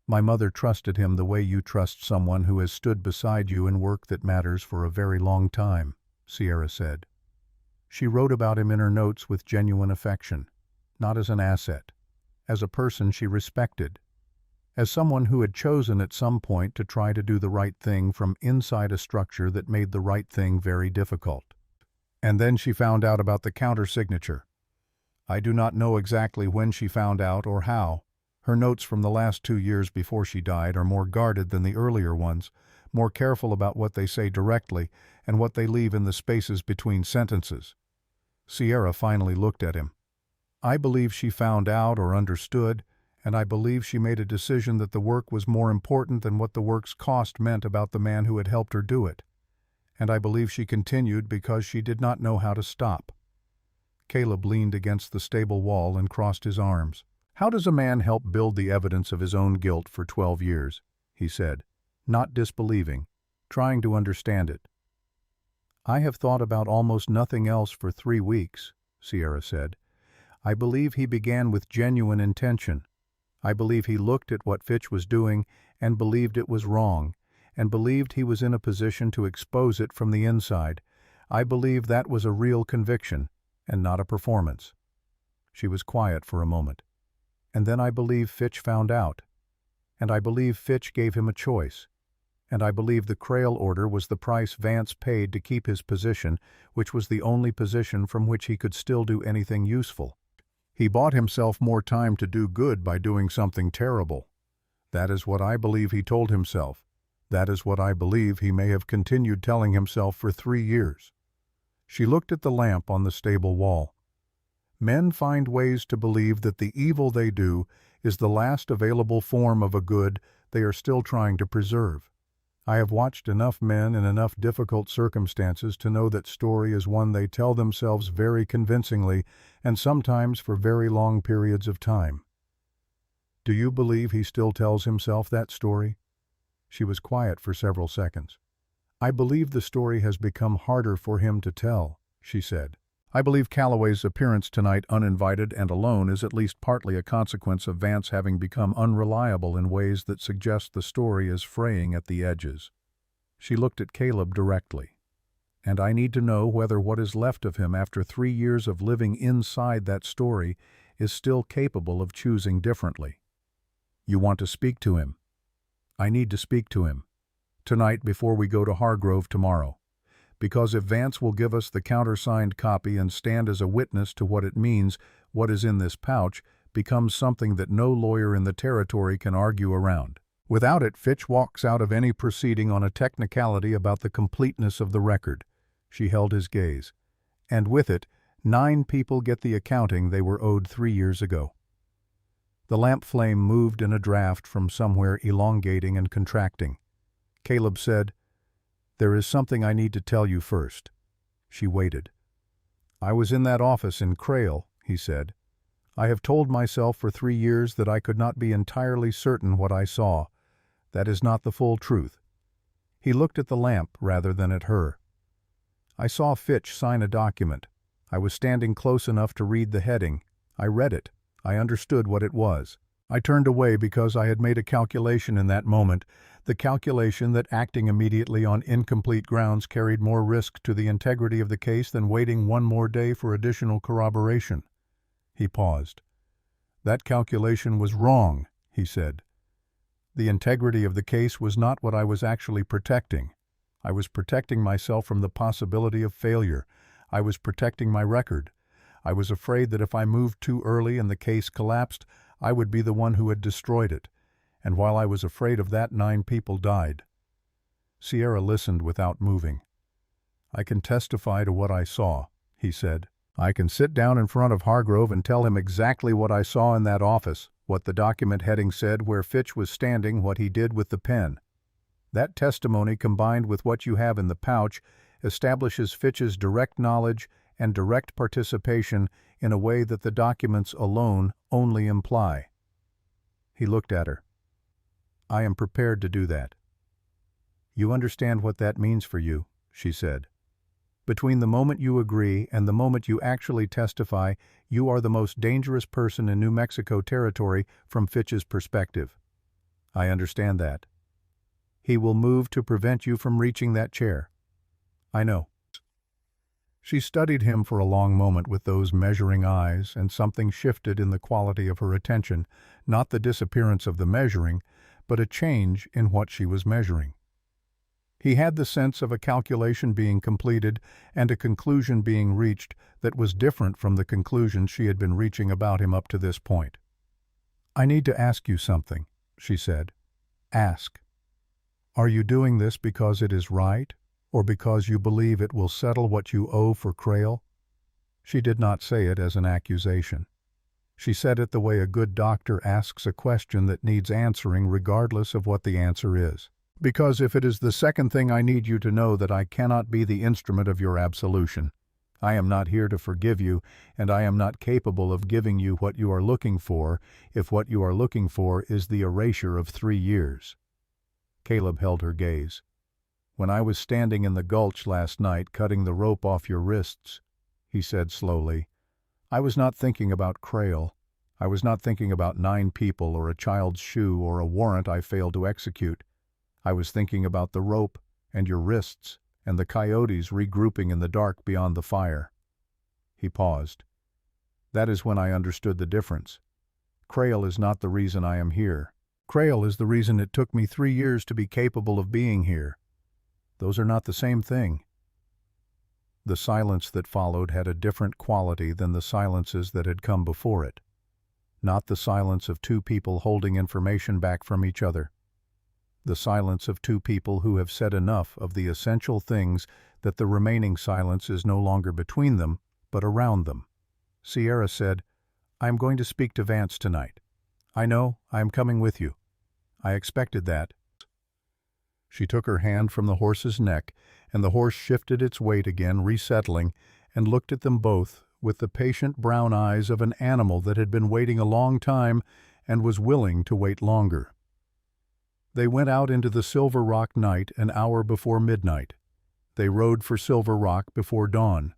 "My mother trusted him the way you trust someone who has stood beside you in work that matters for a very long time," Sierra said. She wrote about him in her notes with genuine affection, not as an asset, as a person she respected, as someone who had chosen at some point to try to do the right thing from inside a structure that made the right thing very difficult. And then she found out about the counter-signature. I do not know exactly when she found out or how. Her notes from the last 2 years before she died are more guarded than the earlier ones, more careful about what they say directly and what they leave in the spaces between sentences. Sierra finally looked at him. "I believe she found out or understood, and I believe she made a decision that the work was more important than what the work's cost meant about the man who had helped her do it. And I believe she continued because she did not know how to stop." Caleb leaned against the stable wall and crossed his arms. "How does a man help build the evidence of his own guilt for 12 years, he said, not disbelieving, trying to understand it. "I have thought about almost nothing else for 3 weeks, Sierra said. "I believe he began with genuine intention. I believe he looked at what Fitch was doing and believed it was wrong, and believed he was in a position to expose it from the inside. I believe that was a real conviction, and not a performance." She was quiet for a moment. "And then I believe Fitch found out. And I believe Fitch gave him a choice. And I believe the Crail order was the price Vance paid to keep his position, which was the only position from which he could still do anything useful. He bought himself more time to do good by doing something terrible. That is what I believe he told himself. That is what I believe he may have continued telling himself for 3 years. She looked at the lamp on the stable wall. "Men find ways to believe that the evil they do is the last available form of a good they are still trying to preserve. I have watched enough men in enough difficult circumstances to know that story is one they tell themselves very convincingly and sometimes for very long periods of time." "Do you believe he still tells himself that story?" She was quiet for several seconds. "I believe the story has become harder for him to tell," she said. "I believe Calloway's appearance tonight uninvited and alone is at least partly a consequence of Vance having become unreliable in ways that suggest the story is fraying at the edges." She looked at Caleb directly. "And I need to know whether what is left of him after 3 years of living inside that story is still capable of choosing differently." "You want to speak to him?" "I need to speak to him. Tonight before we go to Hargrove tomorrow. Because if Vance will give us the countersigned copy and stand as a witness to what it means, what is in this pouch becomes something that no lawyer in the territory can argue around. Without it, Fitch walks out of any proceeding on a technicality about the completeness of the record." She held his gaze. "And with it, 9 people get the accounting they were owed 3 years ago." The lamp flame moved in a draft from somewhere, elongating and contracting. Caleb said, "There is something I need to tell you first." She waited. "I was in that office in Crail," he said. "I have told myself for 3 years that I could not be entirely certain what I saw. That is not the full truth." He looked at the lamp rather than at her. "I saw Fitch sign a document. I was standing close enough to read the heading. I read it. I understood what it was. I turned away because I had made a calculation in that moment, the calculation that acting immediately on incomplete grounds carried more risk to the integrity of the case than waiting one more day for additional corroboration." He paused. "That calculation was wrong," he said. "The integrity of the case was not what I was actually protecting. I was protecting myself from the possibility of failure. I was protecting my record. I was afraid that if I moved too early and the case collapsed, I would be the one who had destroyed it. And while I was afraid of that, 9 people died." Sierra listened without moving. "I can testify to what I saw," he said. "I can sit down in front of Hargrove and tell him exactly what I saw in that office, what the document heading said, where Fitch was standing, what he did with the pen. That testimony, combined with what you have in the pouch, establishes Fitch's direct knowledge and direct participation in a way that the documents alone only imply." He looked at her. "I am prepared to do that." "You understand what that means for you," she said. "Between the moment you agree and the moment you actually testify, you are the most dangerous person in New Mexico territory from Fitch's perspective. I understand that. He will move to prevent you from reaching that chair." "I know." She studied him for a long moment with those measuring eyes, and something shifted in the quality of her attention, not the disappearance of the measuring, but a change in what she was measuring. He had the sense of a calculation being completed and a conclusion being reached that was different from the conclusions she had been reaching about him up to this point. "I need to ask you something," she said. "Ask. Are you doing this because it is right, or because you believe it will settle what you owe for Crail?" She did not say it as an accusation. She said it the way a good doctor asks a question that needs answering regardless of what the answer is. "Because if it is the second thing, I need you to know that I cannot be the instrument of your absolution. I am not here to forgive you, and I am not capable of giving you what you are looking for, if what you are looking for is the erasure of 3 years." Caleb held her gaze. "When I was standing in the gulch last night cutting the rope off your wrists," he said slowly, "I was not thinking about Crail. I was not thinking about 9 people or a child's shoe or a warrant I failed to execute. I was thinking about the rope and your wrists and the coyotes regrouping in the dark beyond the fire." He paused. "That is when I understood the difference. Crail is not the reason I am here. Crail is the reason it took me 3 years to be capable of being here. Those are not the same thing." The silence that followed had a different quality than the silences that had come before it. Not the silence of 2 people holding information back from each other. The silence of 2 people who have said enough of the essential things that the remaining silence is no longer between them, but around them. Sierra said, "I am going to speak to Vance tonight. I know, I am coming with you. I expected that." She took her hand from the horse's neck, and the horse shifted its weight again, resettling, and looked at them both with the patient brown eyes of an animal that had been waiting a long time and was willing to wait longer. They went out into the Silver Rock night an hour before midnight. They rode for Silver Rock before dawn.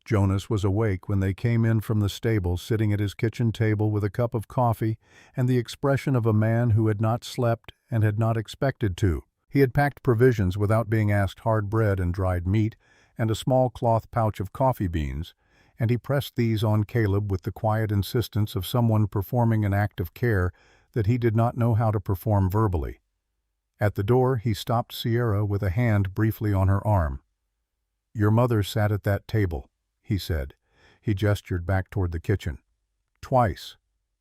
Jonas was awake when they came in from the stable, sitting at his kitchen table with a cup of coffee and the expression of a man who had not slept and had not expected to. He had packed provisions without being asked, hard bread and dried meat, and a small cloth pouch of coffee beans, and he pressed these on Caleb with the quiet insistence of someone performing an act of care that he did not know how to perform verbally. At the door he stopped Sierra with a hand briefly on her arm. "Your mother sat at that table," he said. He gestured back toward the kitchen. "Twice.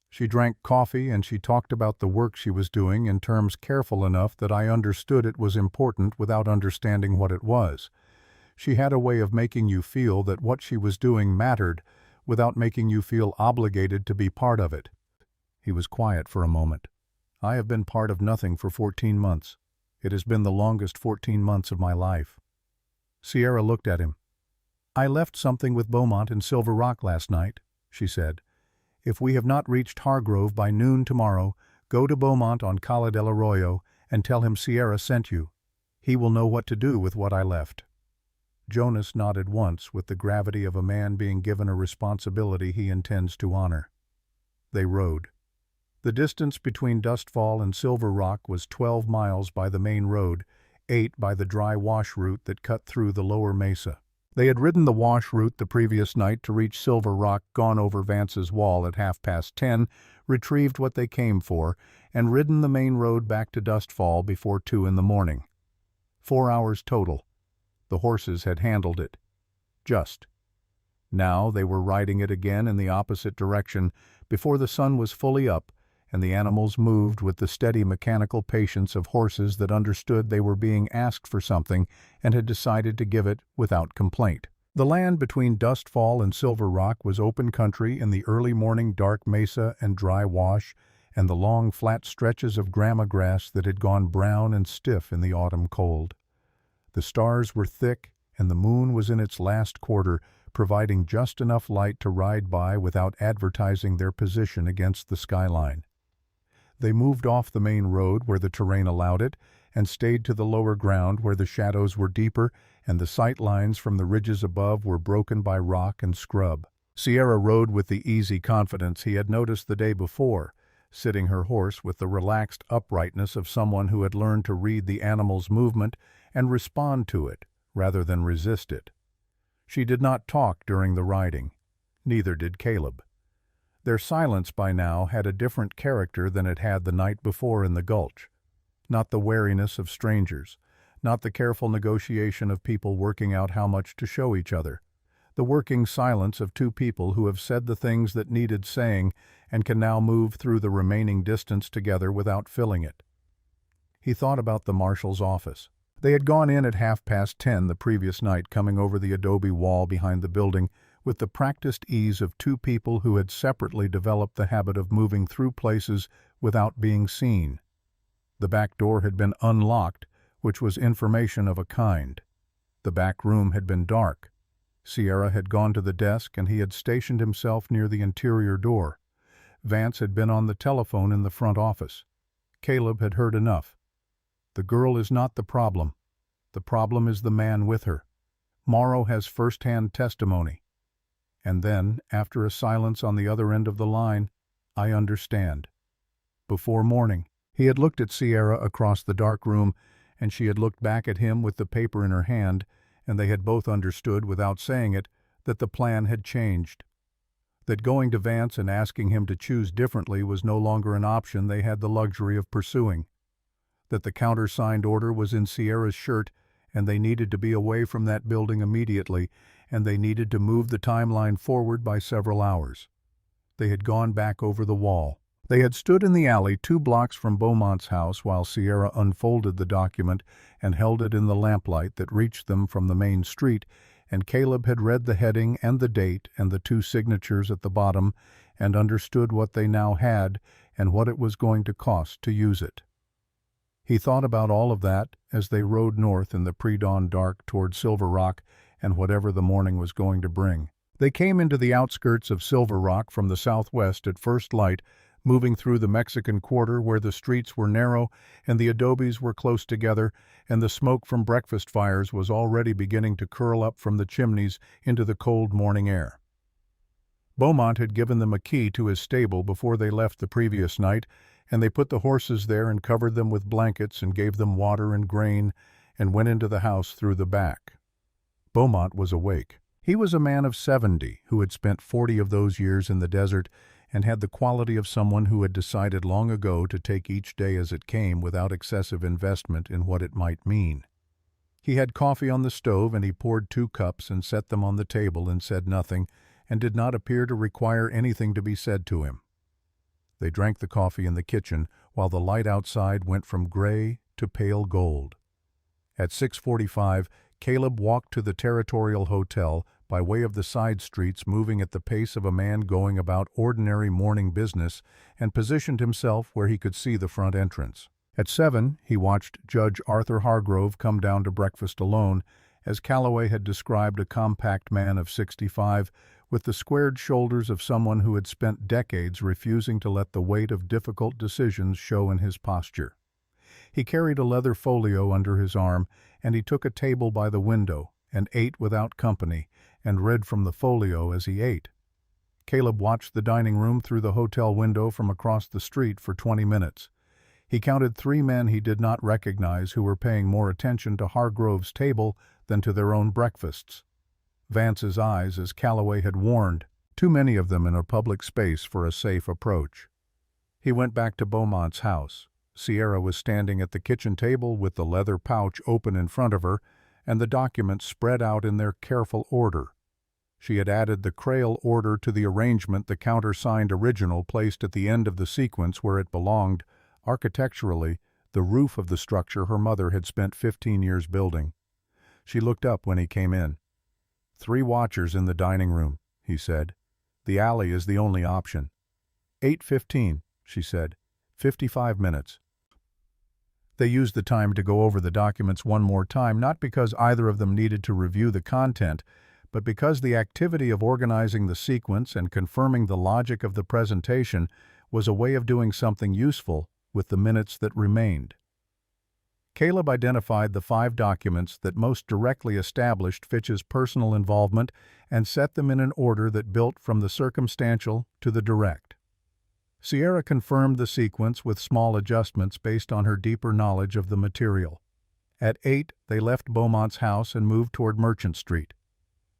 She drank coffee and she talked about the work she was doing in terms careful enough that I understood it was important without understanding what it was. She had a way of making you feel that what she was doing mattered without making you feel obligated to be part of it." He was quiet for a moment. "I have been part of nothing for 14 months. It has been the longest 14 months of my life." Sierra looked at him. "I left something with Beaumont in Silver Rock last night," she said. "If we have not reached Hargrove by noon tomorrow, go to Beaumont on Cala del Arroyo and tell him Sierra sent you. He will know what to do with what I left." Jonas nodded once with the gravity of a man being given a responsibility he intends to honor. They rode. The distance between Dustfall and Silver Rock was 12 miles by the main road, 8 by the dry wash route that cut through the lower mesa. They had ridden the wash route the previous night to reach Silver Rock, gone over Vance's wall at 10:30, retrieved what they came for, and ridden the main road back to Dustfall before 2 in the morning. 4 hours total. The horses had handled it. Just. Now they were riding it again in the opposite direction before the sun was fully up, and the animals moved with the steady mechanical patience of horses that understood they were being asked for something and had decided to give it without complaint. The land between Dustfall and Silver Rock was open country in the early morning dark mesa and dry wash, and the long flat stretches of grama grass that had gone brown and stiff in the autumn cold. The stars were thick, and the moon was in its last quarter, providing just enough light to ride by without advertising their position against the skyline. They moved off the main road where the terrain allowed it, and stayed to the lower ground where the shadows were deeper and the sight lines from the ridges above were broken by rock and scrub. Sierra rode with the easy confidence he had noticed the day before, sitting her horse with the relaxed uprightness of someone who had learned to read the animal's movement and respond to it rather than resist it. She did not talk during the riding. Neither did Caleb. Their silence by now had a different character than it had the night before in the gulch. Not the wariness of strangers, not the careful negotiation of people working out how much to show each other. The working silence of two people who have said the things that needed saying and can now move through the remaining distance together without filling it. He thought about the marshal's office. They had gone in at 10:30 the previous night, coming over the adobe wall behind the building with the practiced ease of two people who had separately developed the habit of moving through places without being seen. The back door had been unlocked, which was information of a kind. The back room had been dark. Sierra had gone to the desk and he had stationed himself near the interior door. Vance had been on the telephone in the front office. Caleb had heard enough. The girl is not the problem. The problem is the man with her. Morrow has first-hand testimony. And then, after a silence on the other end of the line, "I understand." Before morning, he had looked at Sierra across the dark room, and she had looked back at him with the paper in her hand, and they had both understood, without saying it, that the plan had changed. That going to Vance and asking him to choose differently was no longer an option they had the luxury of pursuing. That the countersigned order was in Sierra's shirt, and they needed to be away from that building immediately, and they needed to move the timeline forward by several hours. They had gone back over the wall. They had stood in the alley 2 blocks from Beaumont's house while Sierra unfolded the document and held it in the lamplight that reached them from the main street, and Caleb had read the heading and the date and the 2 signatures at the bottom and understood what they now had and what it was going to cost to use it. He thought about all of that as they rode north in the pre-dawn dark toward Silver Rock and whatever the morning was going to bring. They came into the outskirts of Silver Rock from the southwest at first light, moving through the Mexican Quarter where the streets were narrow and the adobes were close together, and the smoke from breakfast fires was already beginning to curl up from the chimneys into the cold morning air. Beaumont had given them a key to his stable before they left the previous night, and they put the horses there and covered them with blankets and gave them water and grain and went into the house through the back. Beaumont was awake. He was a man of 70 who had spent 40 of those years in the desert and had the quality of someone who had decided long ago to take each day as it came without excessive investment in what it might mean. He had coffee on the stove and he poured 2 cups and set them on the table and said nothing and did not appear to require anything to be said to him. They drank the coffee in the kitchen while the light outside went from gray to pale gold. At 6:45, Caleb walked to the Territorial Hotel by way of the side streets, moving at the pace of a man going about ordinary morning business, and positioned himself where he could see the front entrance. At 7, he watched Judge Arthur Hargrove come down to breakfast alone, as Calloway had described a compact man of 65, with the squared shoulders of someone who had spent decades refusing to let the weight of difficult decisions show in his posture. He carried a leather folio under his arm, and he took a table by the window and ate without company, and read from the folio as he ate. Caleb watched the dining room through the hotel window from across the street for 20 minutes. He counted 3 men he did not recognize who were paying more attention to Hargrove's table than to their own breakfasts. Vance's eyes, as Calloway had warned, too many of them in a public space for a safe approach. He went back to Beaumont's house. Sierra was standing at the kitchen table with the leather pouch open in front of her and the documents spread out in their careful order. She had added the Crail order to the arrangement the countersigned original placed at the end of the sequence where it belonged, architecturally, the roof of the structure her mother had spent 15 years building. She looked up when he came in. 3 watchers in the dining room, he said. The alley is the only option. 8:15, she said. 55 minutes. They used the time to go over the documents one more time, not because either of them needed to review the content, but because the activity of organizing the sequence and confirming the logic of the presentation was a way of doing something useful with the minutes that remained. Caleb identified the 5 documents that most directly established Fitch's personal involvement and set them in an order that built from the circumstantial to the direct. Sierra confirmed the sequence with small adjustments based on her deeper knowledge of the material. At 8, they left Beaumont's house and moved toward Merchant Street.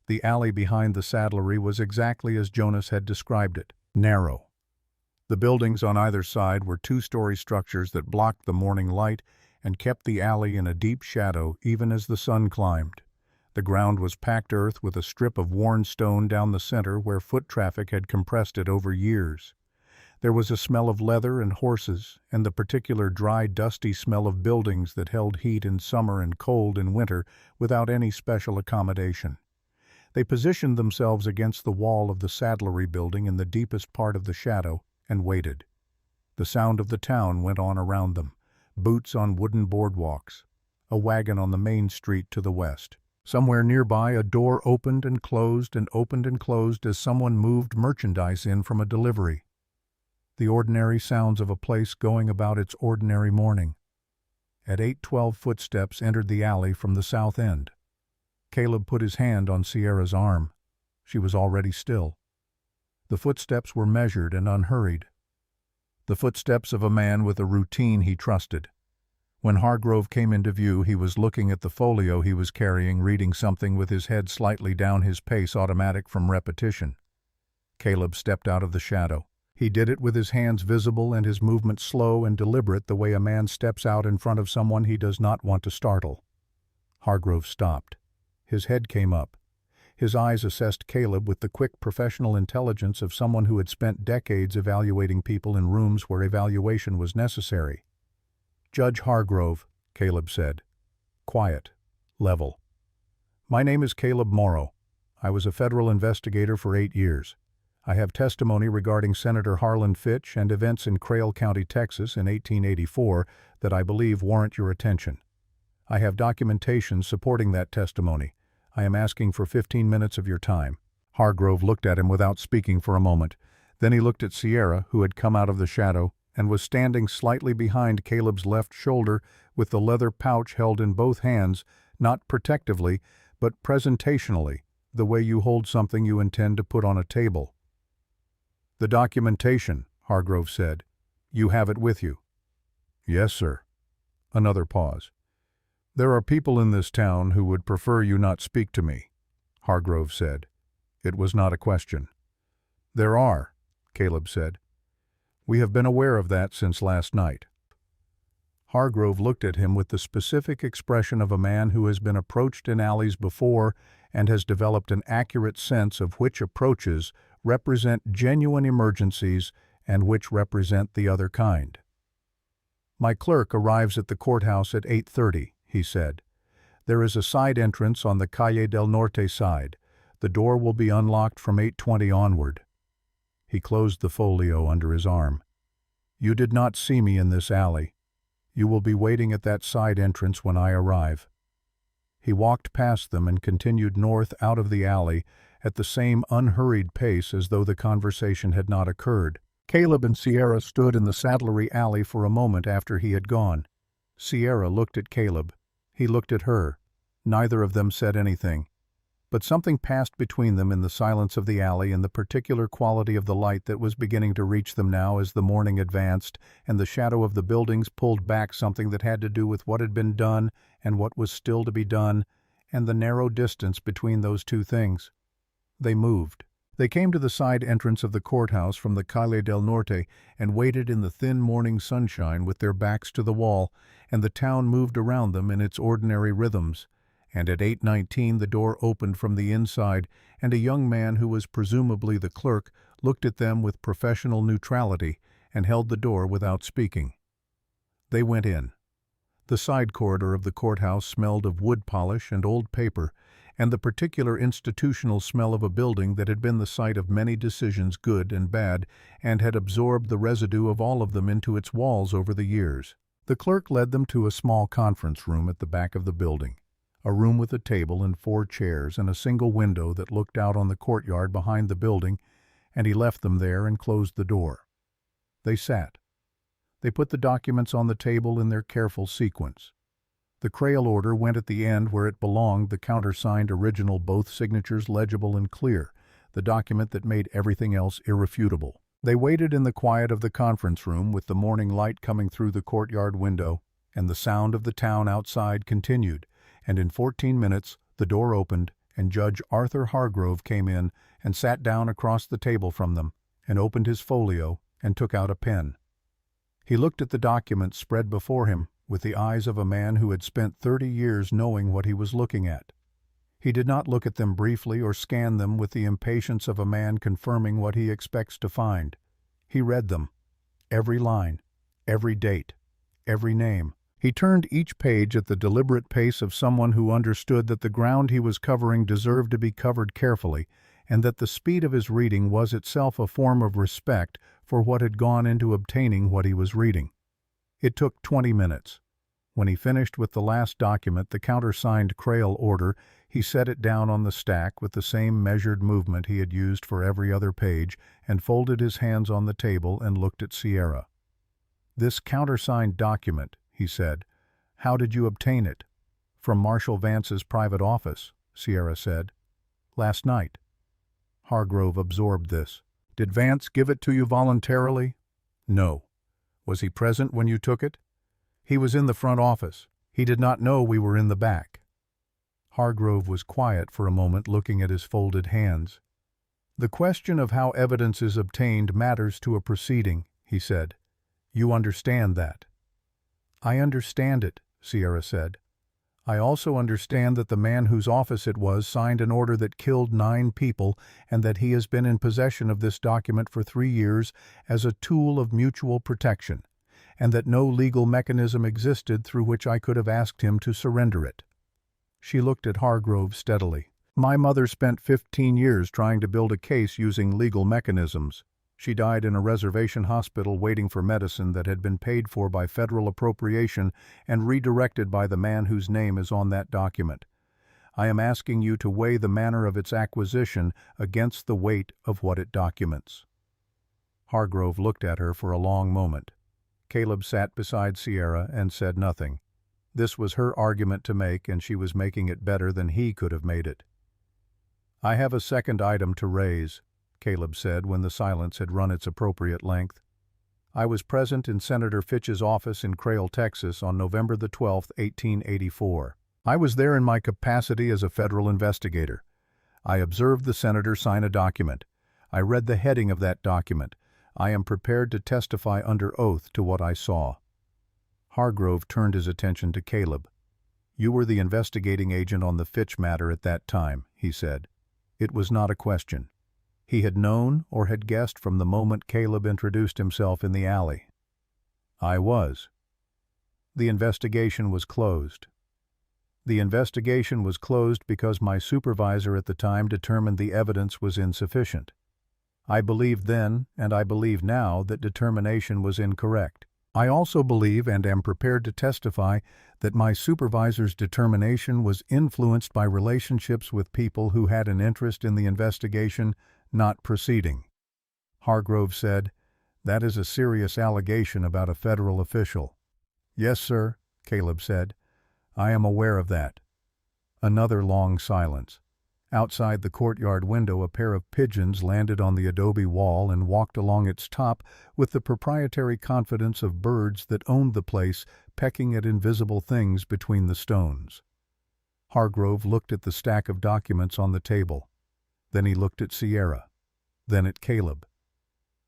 The alley behind the saddlery was exactly as Jonas had described it, narrow. The buildings on either side were 2-story structures that blocked the morning light and kept the alley in a deep shadow even as the sun climbed. The ground was packed earth with a strip of worn stone down the center where foot traffic had compressed it over years. There was a smell of leather and horses, and the particular dry, dusty smell of buildings that held heat in summer and cold in winter without any special accommodation. They positioned themselves against the wall of the saddlery building in the deepest part of the shadow and waited. The sound of the town went on around them, boots on wooden boardwalks, a wagon on the main street to the west. Somewhere nearby, a door opened and closed as someone moved merchandise in from a delivery. The ordinary sounds of a place going about its ordinary morning. At 8:12, footsteps entered the alley from the south end. Caleb put his hand on Sierra's arm. She was already still. The footsteps were measured and unhurried. The footsteps of a man with a routine he trusted. When Hargrove came into view, he was looking at the folio he was carrying, reading something with his head slightly down, his pace automatic from repetition. Caleb stepped out of the shadow. He did it with his hands visible and his movements slow and deliberate, the way a man steps out in front of someone he does not want to startle. Hargrove stopped. His head came up. His eyes assessed Caleb with the quick professional intelligence of someone who had spent decades evaluating people in rooms where evaluation was necessary. "Judge Hargrove," Caleb said. Quiet. Level. "My name is Caleb Morrow. I was a federal investigator for 8 years. I have testimony regarding Senator Harlan Fitch and events in Crail County, Texas in 1884 that I believe warrant your attention. I have documentation supporting that testimony. I am asking for 15 minutes of your time." Hargrove looked at him without speaking for a moment. Then he looked at Sierra, who had come out of the shadow and was standing slightly behind Caleb's left shoulder with the leather pouch held in both hands, not protectively, but presentationally, the way you hold something you intend to put on a table. "The documentation," Hargrove said. "You have it with you?" "Yes, sir." Another pause. "There are people in this town who would prefer you not speak to me," Hargrove said. It was not a question. "There are," Caleb said. "We have been aware of that since last night." Hargrove looked at him with the specific expression of a man who has been approached in alleys before and has developed an accurate sense of which approaches represent genuine emergencies and which represent the other kind. "My clerk arrives at the courthouse at 8:30, he said. "There is a side entrance on the Calle del Norte side. The door will be unlocked from 8:20 onward." He closed the folio under his arm. "You did not see me in this alley. You will be waiting at that side entrance when I arrive." He walked past them and continued north out of the alley at the same unhurried pace as though the conversation had not occurred. Caleb and Sierra stood in the saddlery alley for a moment after he had gone. Sierra looked at Caleb. He looked at her. Neither of them said anything. But something passed between them in the silence of the alley and the particular quality of the light that was beginning to reach them now as the morning advanced and the shadow of the buildings pulled back, something that had to do with what had been done and what was still to be done, and the narrow distance between those two things. They moved. They came to the side entrance of the courthouse from the Calle del Norte and waited in the thin morning sunshine with their backs to the wall, and the town moved around them in its ordinary rhythms. And at 8:19 the door opened from the inside, and a young man who was presumably the clerk looked at them with professional neutrality and held the door without speaking. They went in. The side corridor of the courthouse smelled of wood polish and old paper, and the particular institutional smell of a building that had been the site of many decisions, good and bad, and had absorbed the residue of all of them into its walls over the years. The clerk led them to a small conference room at the back of the building, a room with a table and 4 chairs and a single window that looked out on the courtyard behind the building, and he left them there and closed the door. They sat. They put the documents on the table in their careful sequence. The Crail order went at the end where it belonged, the countersigned original, both signatures legible and clear, the document that made everything else irrefutable. They waited in the quiet of the conference room with the morning light coming through the courtyard window, and the sound of the town outside continued, and in 14 minutes the door opened and Judge Arthur Hargrove came in and sat down across the table from them and opened his folio and took out a pen. He looked at the documents spread before him with the eyes of a man who had spent 30 years knowing what he was looking at. He did not look at them briefly or scan them with the impatience of a man confirming what he expects to find. He read them, every line, every date, every name. He turned each page at the deliberate pace of someone who understood that the ground he was covering deserved to be covered carefully, and that the speed of his reading was itself a form of respect for what had gone into obtaining what he was reading. It took 20 minutes. When he finished with the last document, the countersigned Crail order, he set it down on the stack with the same measured movement he had used for every other page, and folded his hands on the table and looked at Sierra. "This countersigned document," he said. "How did you obtain it?" "From Marshal Vance's private office," Sierra said. "Last night." Hargrove absorbed this. "Did Vance give it to you voluntarily?" "No." "Was he present when you took it?" "He was in the front office. He did not know we were in the back." Hargrove was quiet for a moment, looking at his folded hands. "The question of how evidence is obtained matters to a proceeding," he said. "You understand that?" "I understand it," Sierra said. "I also understand that the man whose office it was signed an order that killed 9 people, and that he has been in possession of this document for 3 years as a tool of mutual protection, and that no legal mechanism existed through which I could have asked him to surrender it." She looked at Hargrove steadily. "My mother spent 15 years trying to build a case using legal mechanisms. She died in a reservation hospital waiting for medicine that had been paid for by federal appropriation and redirected by the man whose name is on that document. I am asking you to weigh the manner of its acquisition against the weight of what it documents." Hargrove looked at her for a long moment. Caleb sat beside Sierra and said nothing. This was her argument to make, and she was making it better than he could have made it. "I have a second item to raise," Caleb said when the silence had run its appropriate length. "I was present in Senator Fitch's office in Crail, Texas on November the 12th, 1884. I was there in my capacity as a federal investigator. I observed the senator sign a document. I read the heading of that document. I am prepared to testify under oath to what I saw." Hargrove turned his attention to Caleb. "You were the investigating agent on the Fitch matter at that time," he said. It was not a question. He had known or had guessed from the moment Caleb introduced himself in the alley. "I was." "The investigation was closed." "The investigation was closed because my supervisor at the time determined the evidence was insufficient. I believed then, and I believe now, that determination was incorrect. I also believe and am prepared to testify that my supervisor's determination was influenced by relationships with people who had an interest in the investigation not proceeding. Hargrove said, "That is a serious allegation about a federal official." "Yes, sir," Caleb said. "I am aware of that." Another long silence. Outside the courtyard window, a pair of pigeons landed on the adobe wall and walked along its top with the proprietary confidence of birds that owned the place, pecking at invisible things between the stones. Hargrove looked at the stack of documents on the table. Then he looked at Sierra. Then at Caleb.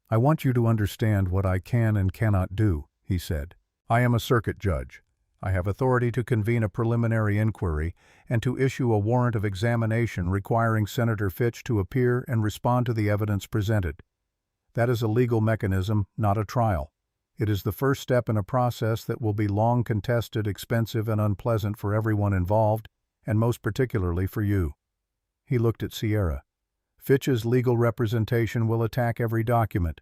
"I want you to understand what I can and cannot do," he said. "I am a circuit judge. I have authority to convene a preliminary inquiry and to issue a warrant of examination requiring Senator Fitch to appear and respond to the evidence presented. That is a legal mechanism, not a trial. It is the first step in a process that will be long contested, expensive, and unpleasant for everyone involved, and most particularly for you." He looked at Sierra. "Fitch's legal representation will attack every document.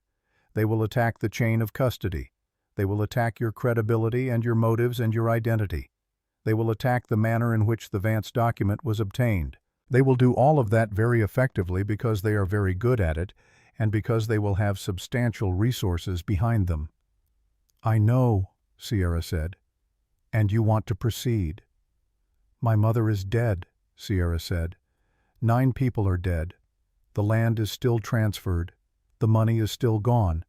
They will attack the chain of custody. They will attack your credibility and your motives and your identity. They will attack the manner in which the Vance document was obtained. They will do all of that very effectively because they are very good at it and because they will have substantial resources behind them." "I know," Sierra said. "And you want to proceed." "My mother is dead," Sierra said. 9 people are dead. The land is still transferred. The money is still gone.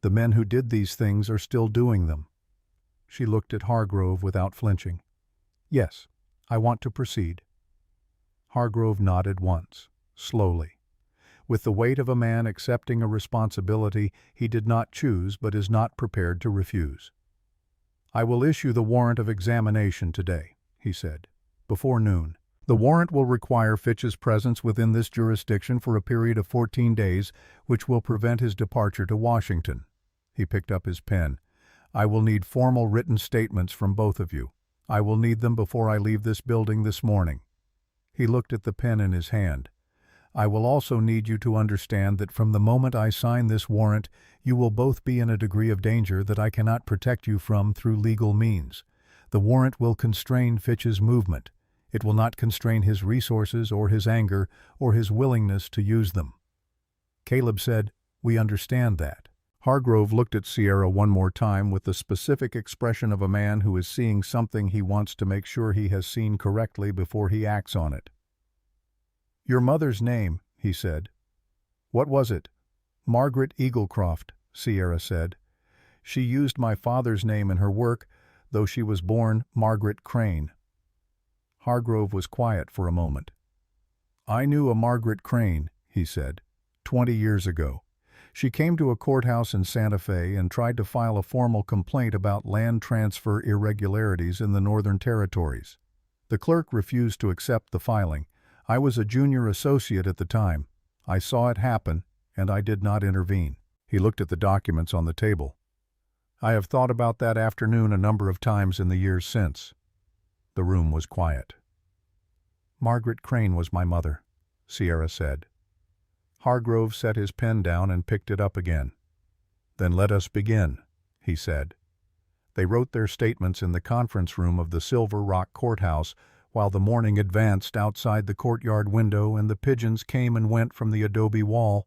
The men who did these things are still doing them." She looked at Hargrove without flinching. "Yes, I want to proceed." Hargrove nodded once, slowly. With the weight of a man accepting a responsibility he did not choose but is not prepared to refuse. "I will issue the warrant of examination today," he said, "before noon. The warrant will require Fitch's presence within this jurisdiction for a period of 14 days, which will prevent his departure to Washington." He picked up his pen. "I will need formal written statements from both of you. I will need them before I leave this building this morning." He looked at the pen in his hand. "I will also need you to understand that from the moment I sign this warrant, you will both be in a degree of danger that I cannot protect you from through legal means. The warrant will constrain Fitch's movement. It will not constrain his resources or his anger or his willingness to use them." Caleb said, "We understand that." Hargrove looked at Sierra one more time with the specific expression of a man who is seeing something he wants to make sure he has seen correctly before he acts on it. "Your mother's name," he said. "What was it?" "Margaret Eaglecroft," Sierra said. "She used my father's name in her work, though she was born Margaret Crane." Hargrove was quiet for a moment. "I knew a Margaret Crane," he said, 20 years ago. She came to a courthouse in Santa Fe and tried to file a formal complaint about land transfer irregularities in the Northern Territories. The clerk refused to accept the filing. I was a junior associate at the time. I saw it happen, and I did not intervene." He looked at the documents on the table. "I have thought about that afternoon a number of times in the years since." The room was quiet. "Margaret Crane was my mother," Sierra said. Hargrove set his pen down and picked it up again. "Then let us begin," he said. They wrote their statements in the conference room of the Silver Rock Courthouse while the morning advanced outside the courtyard window and the pigeons came and went from the adobe wall,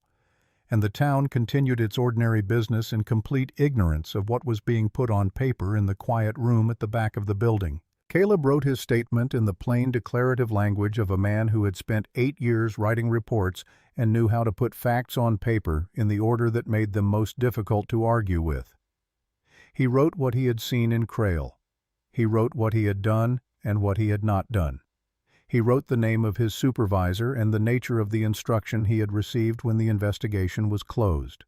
and the town continued its ordinary business in complete ignorance of what was being put on paper in the quiet room at the back of the building. Caleb wrote his statement in the plain declarative language of a man who had spent 8 years writing reports and knew how to put facts on paper in the order that made them most difficult to argue with. He wrote what he had seen in Crail. He wrote what he had done and what he had not done. He wrote the name of his supervisor and the nature of the instruction he had received when the investigation was closed.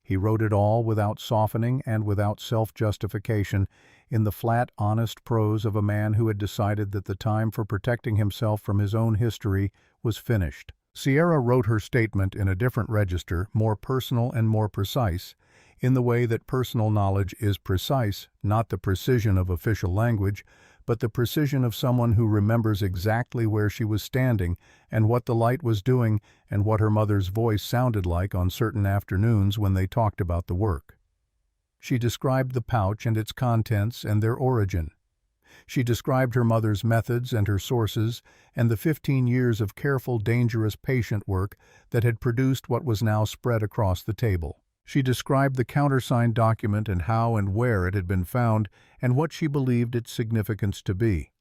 He wrote it all without softening and without self-justification, in the flat, honest prose of a man who had decided that the time for protecting himself from his own history was finished. Sierra wrote her statement in a different register, more personal and more precise, in the way that personal knowledge is precise, not the precision of official language, but the precision of someone who remembers exactly where she was standing and what the light was doing and what her mother's voice sounded like on certain afternoons when they talked about the work. She described the pouch and its contents and their origin. She described her mother's methods and her sources, and the 15 years of careful, dangerous patient work that had produced what was now spread across the table. She described the countersigned document and how and where it had been found and what she believed its significance to be.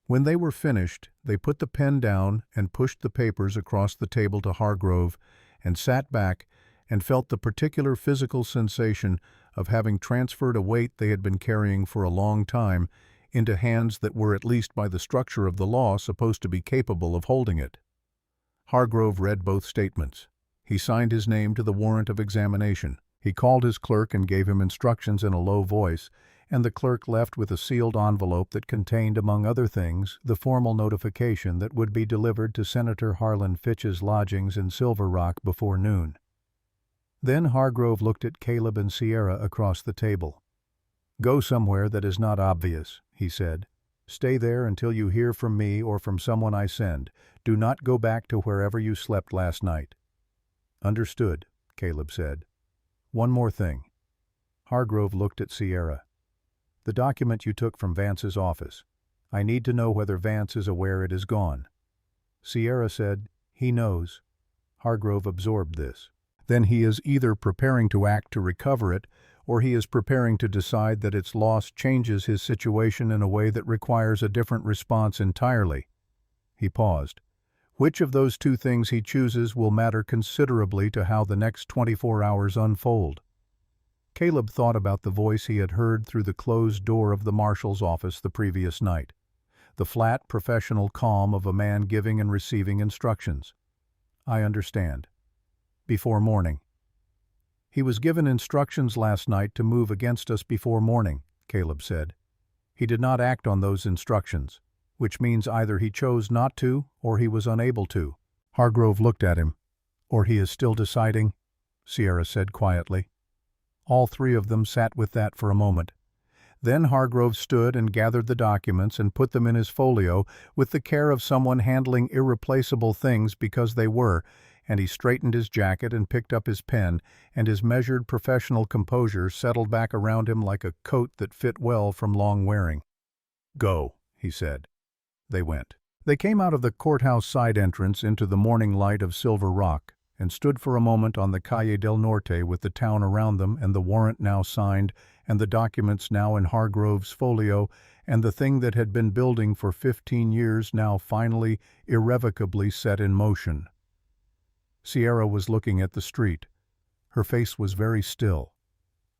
When they were finished, they put the pen down and pushed the papers across the table to Hargrove and sat back and felt the particular physical sensation of having transferred a weight they had been carrying for a long time into hands that were, at least by the structure of the law, supposed to be capable of holding it. Hargrove read both statements. He signed his name to the warrant of examination. He called his clerk and gave him instructions in a low voice, and the clerk left with a sealed envelope that contained, among other things, the formal notification that would be delivered to Senator Harlan Fitch's lodgings in Silver Rock before noon. Then Hargrove looked at Caleb and Sierra across the table. "Go somewhere that is not obvious," he said. "Stay there until you hear from me or from someone I send. Do not go back to wherever you slept last night." "Understood," Caleb said. "One more thing." Hargrove looked at Sierra. "The document you took from Vance's office. I need to know whether Vance is aware it is gone." Sierra said, "He knows." Hargrove absorbed this. "Then he is either preparing to act to recover it, or he is preparing to decide that its loss changes his situation in a way that requires a different response entirely." He paused. "Which of those two things he chooses will matter considerably to how the next 24 hours unfold." Caleb thought about the voice he had heard through the closed door of the marshal's office the previous night, the flat, professional calm of a man giving and receiving instructions. "I understand. Before morning." "He was given instructions last night to move against us before morning," Caleb said. "He did not act on those instructions, which means either he chose not to or he was unable to." Hargrove looked at him. "Or he is still deciding," Sierra said quietly. All three of them sat with that for a moment. Then Hargrove stood and gathered the documents and put them in his folio with the care of someone handling irreplaceable things because they were, and he straightened his jacket and picked up his pen, and his measured professional composure settled back around him like a coat that fit well from long wearing. "Go," he said. They went. They came out of the courthouse side entrance into the morning light of Silver Rock and stood for a moment on the Calle del Norte with the town around them and the warrant now signed and the documents now in Hargrove's folio and the thing that had been building for 15 years now finally, irrevocably set in motion. Sierra was looking at the street. Her face was very still.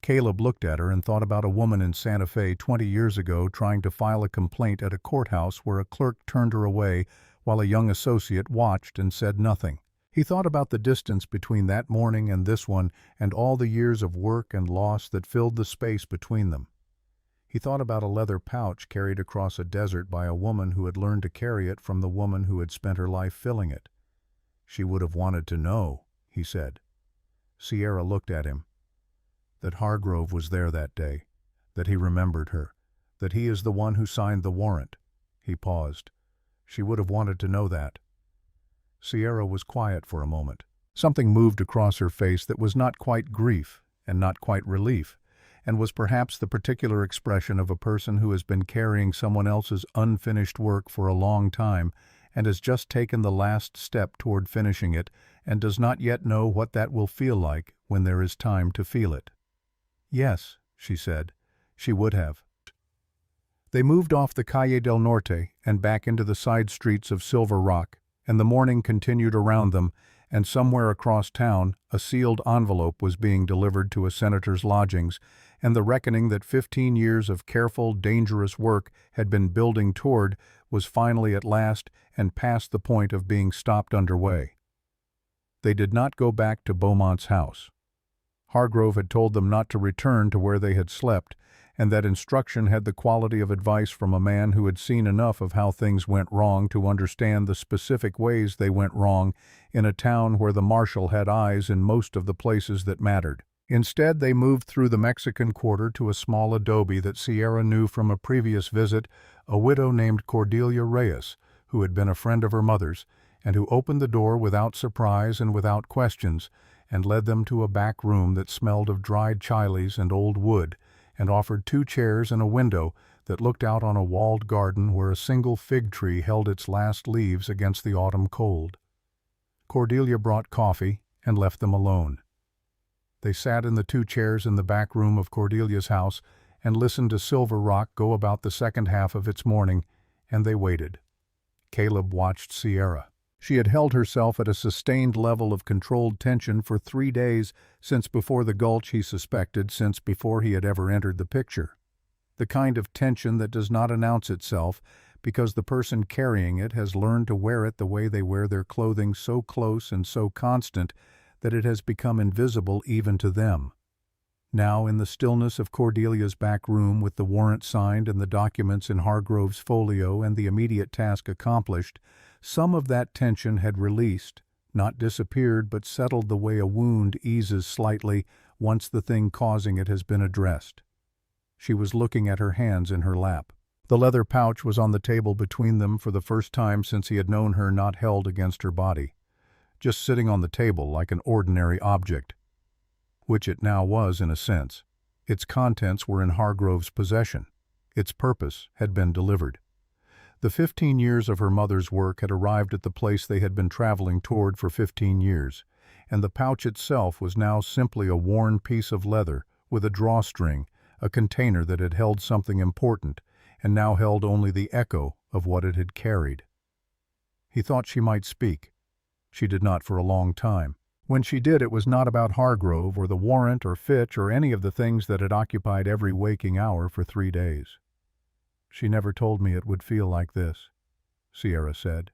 Caleb looked at her and thought about a woman in Santa Fe 20 years ago trying to file a complaint at a courthouse where a clerk turned her away while a young associate watched and said nothing. He thought about the distance between that morning and this one and all the years of work and loss that filled the space between them. He thought about a leather pouch carried across a desert by a woman who had learned to carry it from the woman who had spent her life filling it. "She would have wanted to know," he said. Sierra looked at him. "That Hargrove was there that day, that he remembered her, that he is the one who signed the warrant." He paused. "She would have wanted to know that." Sierra was quiet for a moment. Something moved across her face that was not quite grief and not quite relief, and was perhaps the particular expression of a person who has been carrying someone else's unfinished work for a long time and has just taken the last step toward finishing it and does not yet know what that will feel like when there is time to feel it. "Yes," she said, "she would have." They moved off the Calle del Norte and back into the side streets of Silver Rock, and the morning continued around them, and somewhere across town a sealed envelope was being delivered to a senator's lodgings, and the reckoning that 15 years of careful, dangerous work had been building toward was finally at last and past the point of being stopped underway. They did not go back to Beaumont's house. Hargrove had told them not to return to where they had slept, and that instruction had the quality of advice from a man who had seen enough of how things went wrong to understand the specific ways they went wrong in a town where the marshal had eyes in most of the places that mattered. Instead, they moved through the Mexican Quarter to a small adobe that Sierra knew from a previous visit, a widow named Cordelia Reyes, who had been a friend of her mother's, and who opened the door without surprise and without questions, and led them to a back room that smelled of dried chiles and old wood, and offered 2 chairs and a window that looked out on a walled garden where a single fig tree held its last leaves against the autumn cold. Cordelia brought coffee and left them alone. They sat in the 2 chairs in the back room of Cordelia's house and listened to Silver Rock go about the second half of its morning, and they waited. Caleb watched Sierra. She had held herself at a sustained level of controlled tension for 3 days since before the gulch he suspected, since before he had ever entered the picture. The kind of tension that does not announce itself because the person carrying it has learned to wear it the way they wear their clothing, so close and so constant that it has become invisible even to them. Now, in the stillness of Cordelia's back room, with the warrant signed and the documents in Hargrove's folio and the immediate task accomplished, some of that tension had released, not disappeared, but settled the way a wound eases slightly once the thing causing it has been addressed. She was looking at her hands in her lap. The leather pouch was on the table between them for the first time since he had known her, not held against her body, just sitting on the table like an ordinary object, which it now was in a sense. Its contents were in Hargrove's possession. Its purpose had been delivered. The 15 years of her mother's work had arrived at the place they had been traveling toward for 15 years, and the pouch itself was now simply a worn piece of leather with a drawstring, a container that had held something important, and now held only the echo of what it had carried. He thought she might speak. She did not for a long time. When she did, it was not about Hargrove or the warrant or Fitch or any of the things that had occupied every waking hour for 3 days. "She never told me it would feel like this," Sierra said.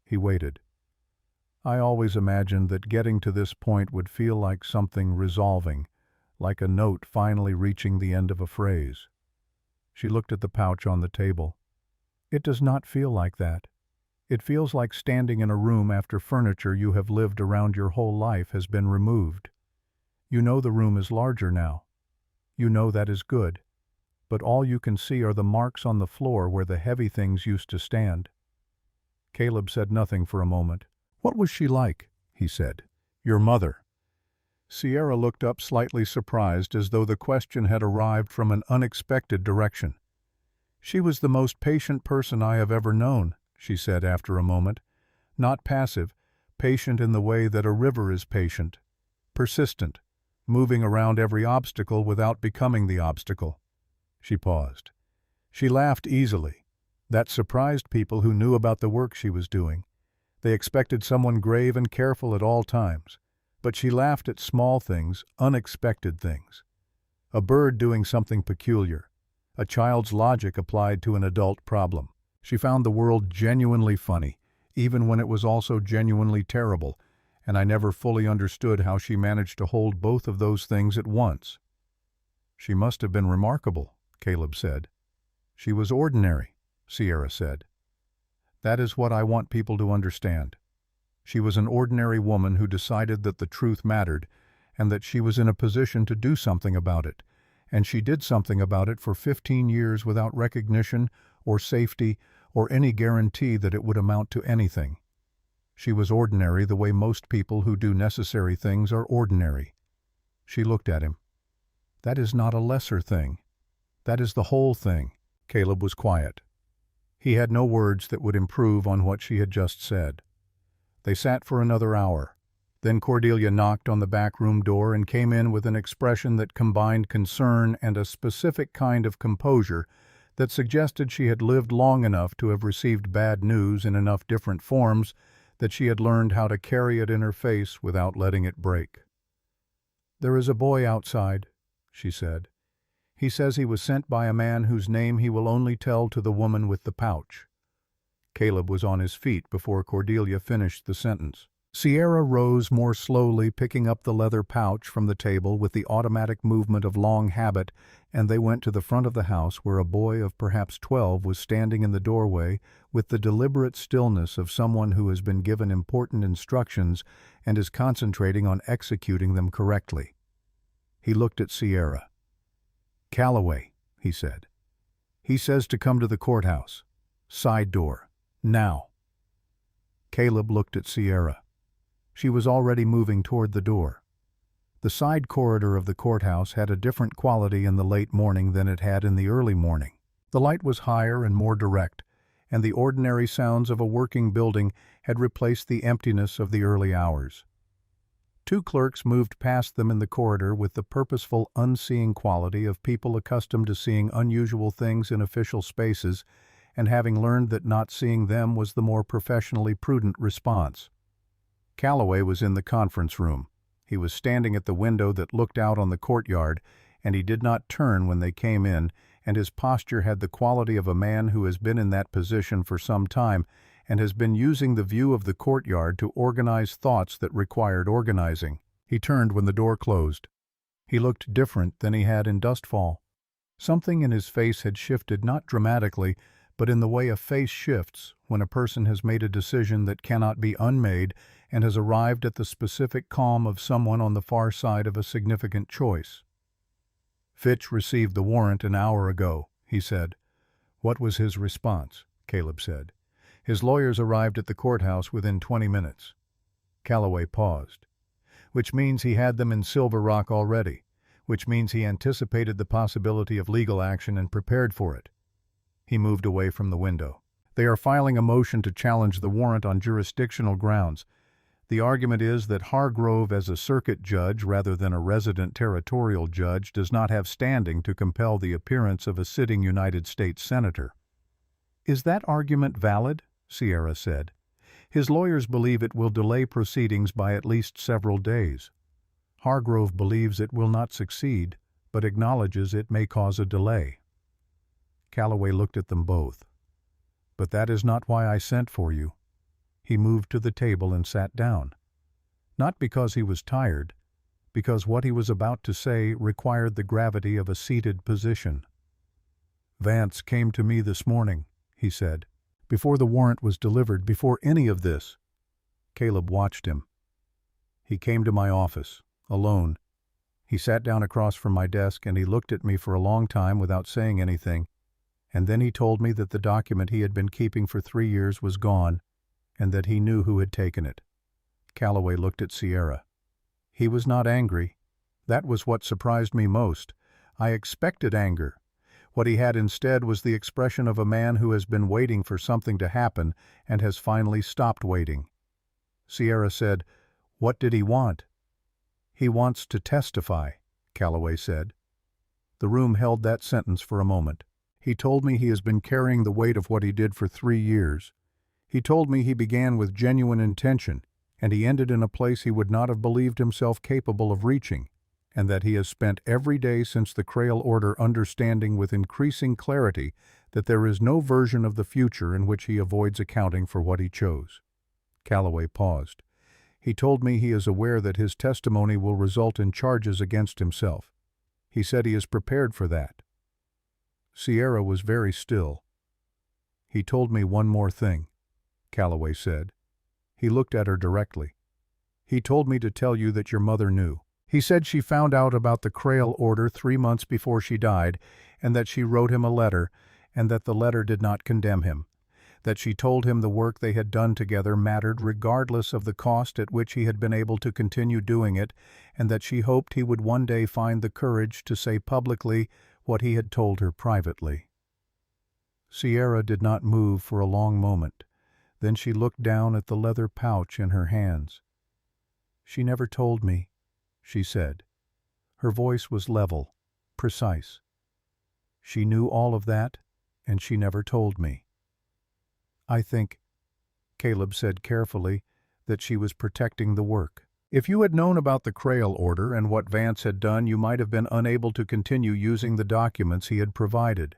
He waited. "I always imagined that getting to this point would feel like something resolving, like a note finally reaching the end of a phrase." She looked at the pouch on the table. "It does not feel like that. It feels like standing in a room after furniture you have lived around your whole life has been removed. You know the room is larger now. You know that is good. But all you can see are the marks on the floor where the heavy things used to stand." Caleb said nothing for a moment. "What was she like?" he said. "Your mother." Sierra looked up slightly surprised, as though the question had arrived from an unexpected direction. "She was the most patient person I have ever known," she said after a moment. "Not passive, patient in the way that a river is patient. Persistent, moving around every obstacle without becoming the obstacle." She paused. She laughed easily. That surprised people who knew about the work she was doing. They expected someone grave and careful at all times. But she laughed at small things, unexpected things. A bird doing something peculiar. A child's logic applied to an adult problem. She found the world genuinely funny, even when it was also genuinely terrible, and I never fully understood how she managed to hold both of those things at once. "She must have been remarkable," Caleb said. "She was ordinary," Sierra said. "That is what I want people to understand. She was an ordinary woman who decided that the truth mattered and that she was in a position to do something about it, and she did something about it for 15 years without recognition or safety or any guarantee that it would amount to anything. She was ordinary the way most people who do necessary things are ordinary." She looked at him. "That is not a lesser thing. That is the whole thing." Caleb was quiet. He had no words that would improve on what she had just said. They sat for another hour. Then Cordelia knocked on the back room door and came in with an expression that combined concern and a specific kind of composure that suggested she had lived long enough to have received bad news in enough different forms that she had learned how to carry it in her face without letting it break. "There is a boy outside," she said. "He says he was sent by a man whose name he will only tell to the woman with the pouch." Caleb was on his feet before Cordelia finished the sentence. Sierra rose more slowly, picking up the leather pouch from the table with the automatic movement of long habit, and they went to the front of the house where a boy of perhaps 12 was standing in the doorway with the deliberate stillness of someone who has been given important instructions and is concentrating on executing them correctly. He looked at Sierra. "Calloway," he said. "He says to come to the courthouse. Side door. Now." Caleb looked at Sierra. She was already moving toward the door. The side corridor of the courthouse had a different quality in the late morning than it had in the early morning. The light was higher and more direct, and the ordinary sounds of a working building had replaced the emptiness of the early hours. Two clerks moved past them in the corridor with the purposeful, unseeing quality of people accustomed to seeing unusual things in official spaces and having learned that not seeing them was the more professionally prudent response. Calloway was in the conference room. He was standing at the window that looked out on the courtyard, and he did not turn when they came in, and his posture had the quality of a man who has been in that position for some time and has been using the view of the courtyard to organize thoughts that required organizing. He turned when the door closed. He looked different than he had in Dustfall. Something in his face had shifted, not dramatically, but in the way a face shifts when a person has made a decision that cannot be unmade and has arrived at the specific calm of someone on the far side of a significant choice. "Fitch received the warrant an hour ago," he said. "What was his response?" Caleb said. "His lawyers arrived at the courthouse within 20 minutes. Calloway paused. "Which means he had them in Silver Rock already, which means he anticipated the possibility of legal action and prepared for it." He moved away from the window. "They are filing a motion to challenge the warrant on jurisdictional grounds. The argument is that Hargrove, as a circuit judge rather than a resident territorial judge, does not have standing to compel the appearance of a sitting United States senator." "Is that argument valid?" Sierra said. "His lawyers believe it will delay proceedings by at least several days. Hargrove believes it will not succeed, but acknowledges it may cause a delay." Calloway looked at them both. "But that is not why I sent for you." He moved to the table and sat down. Not because he was tired, because what he was about to say required the gravity of a seated position. "Vance came to me this morning," he said. "Before the warrant was delivered, before any of this." Caleb watched him. "He came to my office, alone. He sat down across from my desk and he looked at me for a long time without saying anything, and then he told me that the document he had been keeping for 3 years was gone, and that he knew who had taken it." Calloway looked at Sierra. He was not angry. That was what surprised me most. I expected anger. What he had instead was the expression of a man who has been waiting for something to happen and has finally stopped waiting. Sierra said, "What did he want?" "He wants to testify," Calloway said. The room held that sentence for a moment. "He told me he has been carrying the weight of what he did for 3 years. He told me he began with genuine intention, and he ended in a place he would not have believed himself capable of reaching, and that he has spent every day since the Crail order understanding with increasing clarity that there is no version of the future in which he avoids accounting for what he chose." Calloway paused. "He told me he is aware that his testimony will result in charges against himself. He said he is prepared for that." Sierra was very still. "He told me one more thing," Calloway said. He looked at her directly. "He told me to tell you that your mother knew. He said she found out about the Crail order 3 months before she died, and that she wrote him a letter, and that the letter did not condemn him. That she told him the work they had done together mattered regardless of the cost at which he had been able to continue doing it, and that she hoped he would one day find the courage to say publicly what he had told her privately." Sierra did not move for a long moment. Then she looked down at the leather pouch in her hands. "She never told me," she said. Her voice was level, precise. "She knew all of that, and she never told me." "I think," Caleb said carefully, "that she was protecting the work. If you had known about the Crail order and what Vance had done, you might have been unable to continue using the documents he had provided.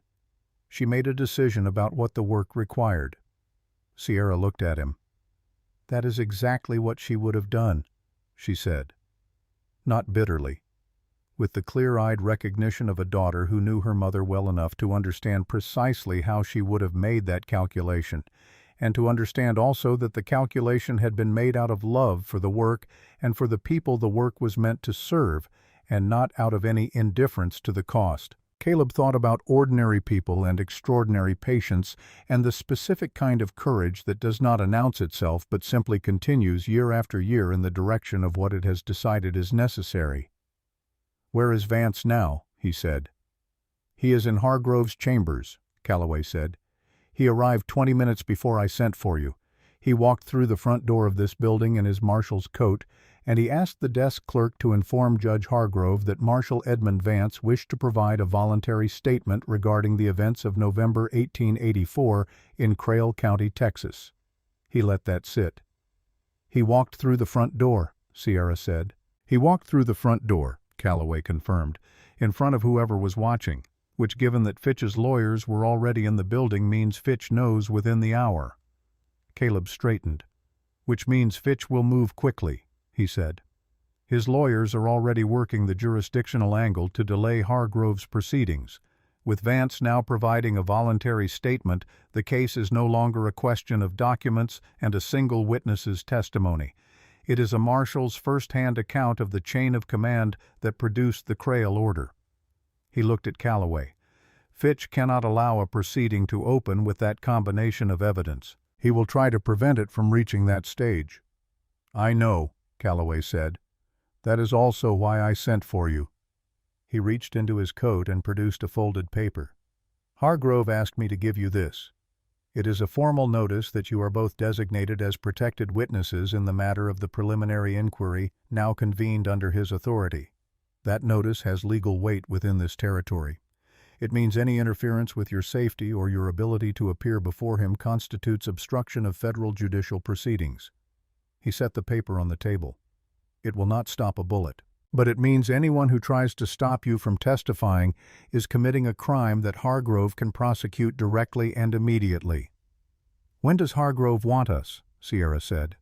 She made a decision about what the work required." Sierra looked at him. "That is exactly what she would have done," she said. Not bitterly. With the clear-eyed recognition of a daughter who knew her mother well enough to understand precisely how she would have made that calculation, and to understand also that the calculation had been made out of love for the work and for the people the work was meant to serve, and not out of any indifference to the cost. Caleb thought about ordinary people and extraordinary patience and the specific kind of courage that does not announce itself but simply continues year after year in the direction of what it has decided is necessary. "Where is Vance now?" he said. "He is in Hargrove's chambers," Calloway said. "He arrived 20 minutes before I sent for you. He walked through the front door of this building in his marshal's coat, and he asked the desk clerk to inform Judge Hargrove that Marshal Edmund Vance wished to provide a voluntary statement regarding the events of November 1884 in Crail County, Texas." He let that sit. "He walked through the front door," Sierra said. "He walked through the front door," Calloway confirmed, "in front of whoever was watching, which, given that Fitch's lawyers were already in the building, means Fitch knows within the hour." Caleb straightened. "Which means Fitch will move quickly," he said. "His lawyers are already working the jurisdictional angle to delay Hargrove's proceedings. With Vance now providing a voluntary statement, the case is no longer a question of documents and a single witness's testimony. It is a marshal's first-hand account of the chain of command that produced the Crail order." He looked at Calloway. "Fitch cannot allow a proceeding to open with that combination of evidence. He will try to prevent it from reaching that stage." "I know," Calloway said. "That is also why I sent for you." He reached into his coat and produced a folded paper. "Hargrove asked me to give you this. It is a formal notice that you are both designated as protected witnesses in the matter of the preliminary inquiry now convened under his authority. That notice has legal weight within this territory. It means any interference with your safety or your ability to appear before him constitutes obstruction of federal judicial proceedings." He set the paper on the table. "It will not stop a bullet, but it means anyone who tries to stop you from testifying is committing a crime that Hargrove can prosecute directly and immediately." "When does Hargrove want us?" Sierra said.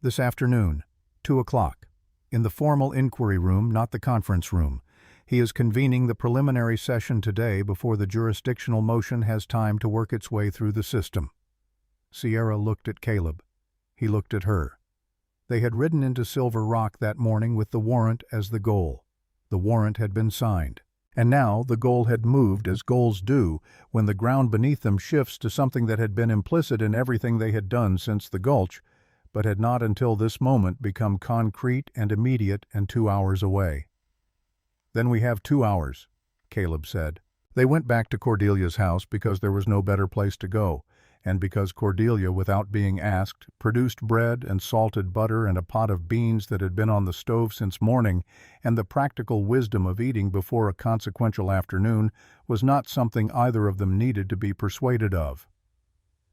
"This afternoon, 2 o'clock. In the formal inquiry room, not the conference room. He is convening the preliminary session today before the jurisdictional motion has time to work its way through the system." Sierra looked at Caleb. He looked at her. They had ridden into Silver Rock that morning with the warrant as the goal. The warrant had been signed. And now the goal had moved as goals do when the ground beneath them shifts to something that had been implicit in everything they had done since the Gulch, but had not until this moment become concrete and immediate and 2 hours away. "Then we have 2 hours," Caleb said. They went back to Cordelia's house because there was no better place to go, and because Cordelia, without being asked, produced bread and salted butter and a pot of beans that had been on the stove since morning, and the practical wisdom of eating before a consequential afternoon was not something either of them needed to be persuaded of.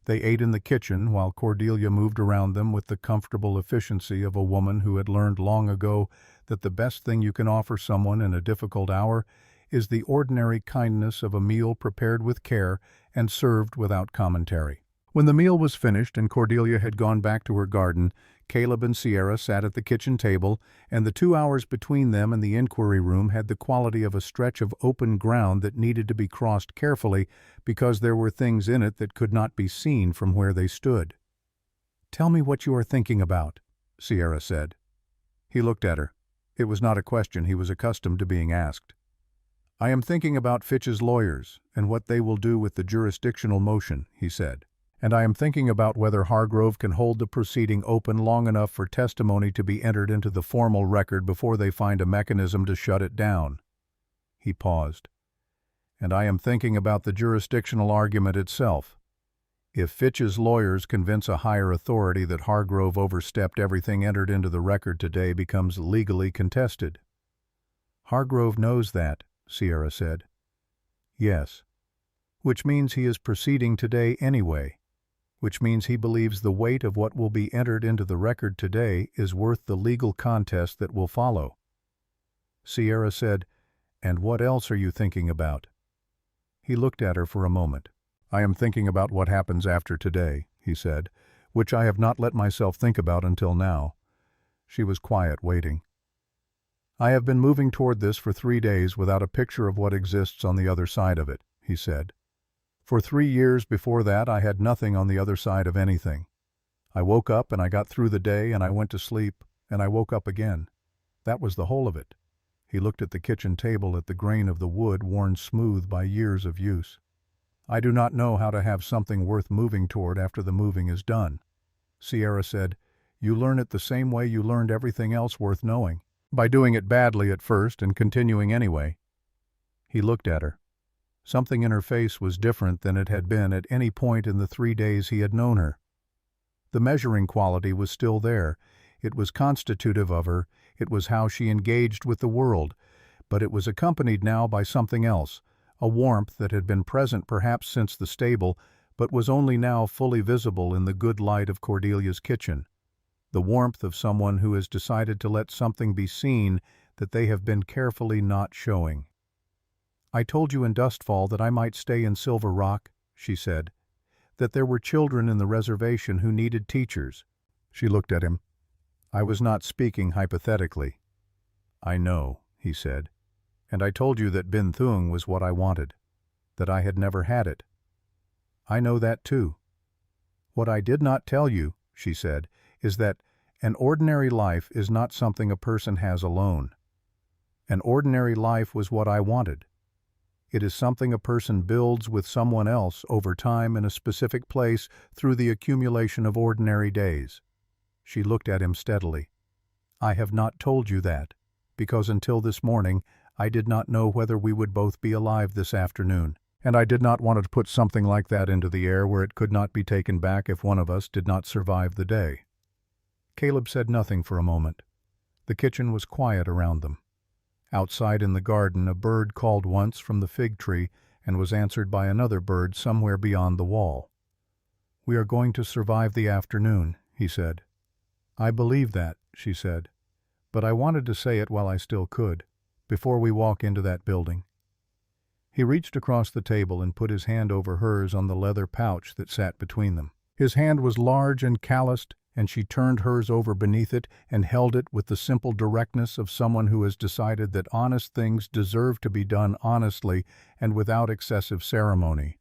They ate in the kitchen while Cordelia moved around them with the comfortable efficiency of a woman who had learned long ago that the best thing you can offer someone in a difficult hour is the ordinary kindness of a meal prepared with care and served without commentary. When the meal was finished and Cordelia had gone back to her garden, Caleb and Sierra sat at the kitchen table, and the 2 hours between them and the inquiry room had the quality of a stretch of open ground that needed to be crossed carefully because there were things in it that could not be seen from where they stood. "Tell me what you are thinking about," Sierra said. He looked at her. It was not a question he was accustomed to being asked. "I am thinking about Fitch's lawyers and what they will do with the jurisdictional motion," he said. "And I am thinking about whether Hargrove can hold the proceeding open long enough for testimony to be entered into the formal record before they find a mechanism to shut it down." He paused. "And I am thinking about the jurisdictional argument itself. If Fitch's lawyers convince a higher authority that Hargrove overstepped everything entered into the record today becomes legally contested." "Hargrove knows that," Sierra said. "Yes. Which means he is proceeding today anyway. Which means he believes the weight of what will be entered into the record today is worth the legal contest that will follow." Sierra said, "And what else are you thinking about?" He looked at her for a moment. "I am thinking about what happens after today," he said, "which I have not let myself think about until now." She was quiet, waiting. "I have been moving toward this for 3 days without a picture of what exists on the other side of it," he said. "For 3 years before that I had nothing on the other side of anything. I woke up and I got through the day and I went to sleep and I woke up again. That was the whole of it." He looked at the kitchen table at the grain of the wood worn smooth by years of use. "I do not know how to have something worth moving toward after the moving is done." Sierra said, "You learn it the same way you learned everything else worth knowing. By doing it badly at first and continuing anyway. He looked at her. Something in her face was different than it had been at any point in the 3 days he had known her. The measuring quality was still there. It was constitutive of her. It was how she engaged with the world. But it was accompanied now by something else, a warmth that had been present perhaps since the stable, but was only now fully visible in the good light of Cordelia's kitchen. The warmth of someone who has decided to let something be seen that they have been carefully not showing. "I told you in Dustfall that I might stay in Silver Rock," she said, "that there were children in the reservation who needed teachers." She looked at him. "I was not speaking hypothetically." "I know," he said, "and I told you that Bin Thung was what I wanted, that I had never had it." "I know that too." "What I did not tell you," she said, "is that an ordinary life is not something a person has alone. An ordinary life was what I wanted. It is something a person builds with someone else over time in a specific place through the accumulation of ordinary days." She looked at him steadily. "I have not told you that, because until this morning I did not know whether we would both be alive this afternoon, and I did not want to put something like that into the air where it could not be taken back if one of us did not survive the day." Caleb said nothing for a moment. The kitchen was quiet around them. Outside in the garden a bird called once from the fig tree and was answered by another bird somewhere beyond the wall. "We are going to survive the afternoon," he said. "I believe that," she said, "but I wanted to say it while I still could, before we walk into that building." He reached across the table and put his hand over hers on the leather pouch that sat between them. His hand was large and calloused, and she turned hers over beneath it and held it with the simple directness of someone who has decided that honest things deserve to be done honestly and without excessive ceremony.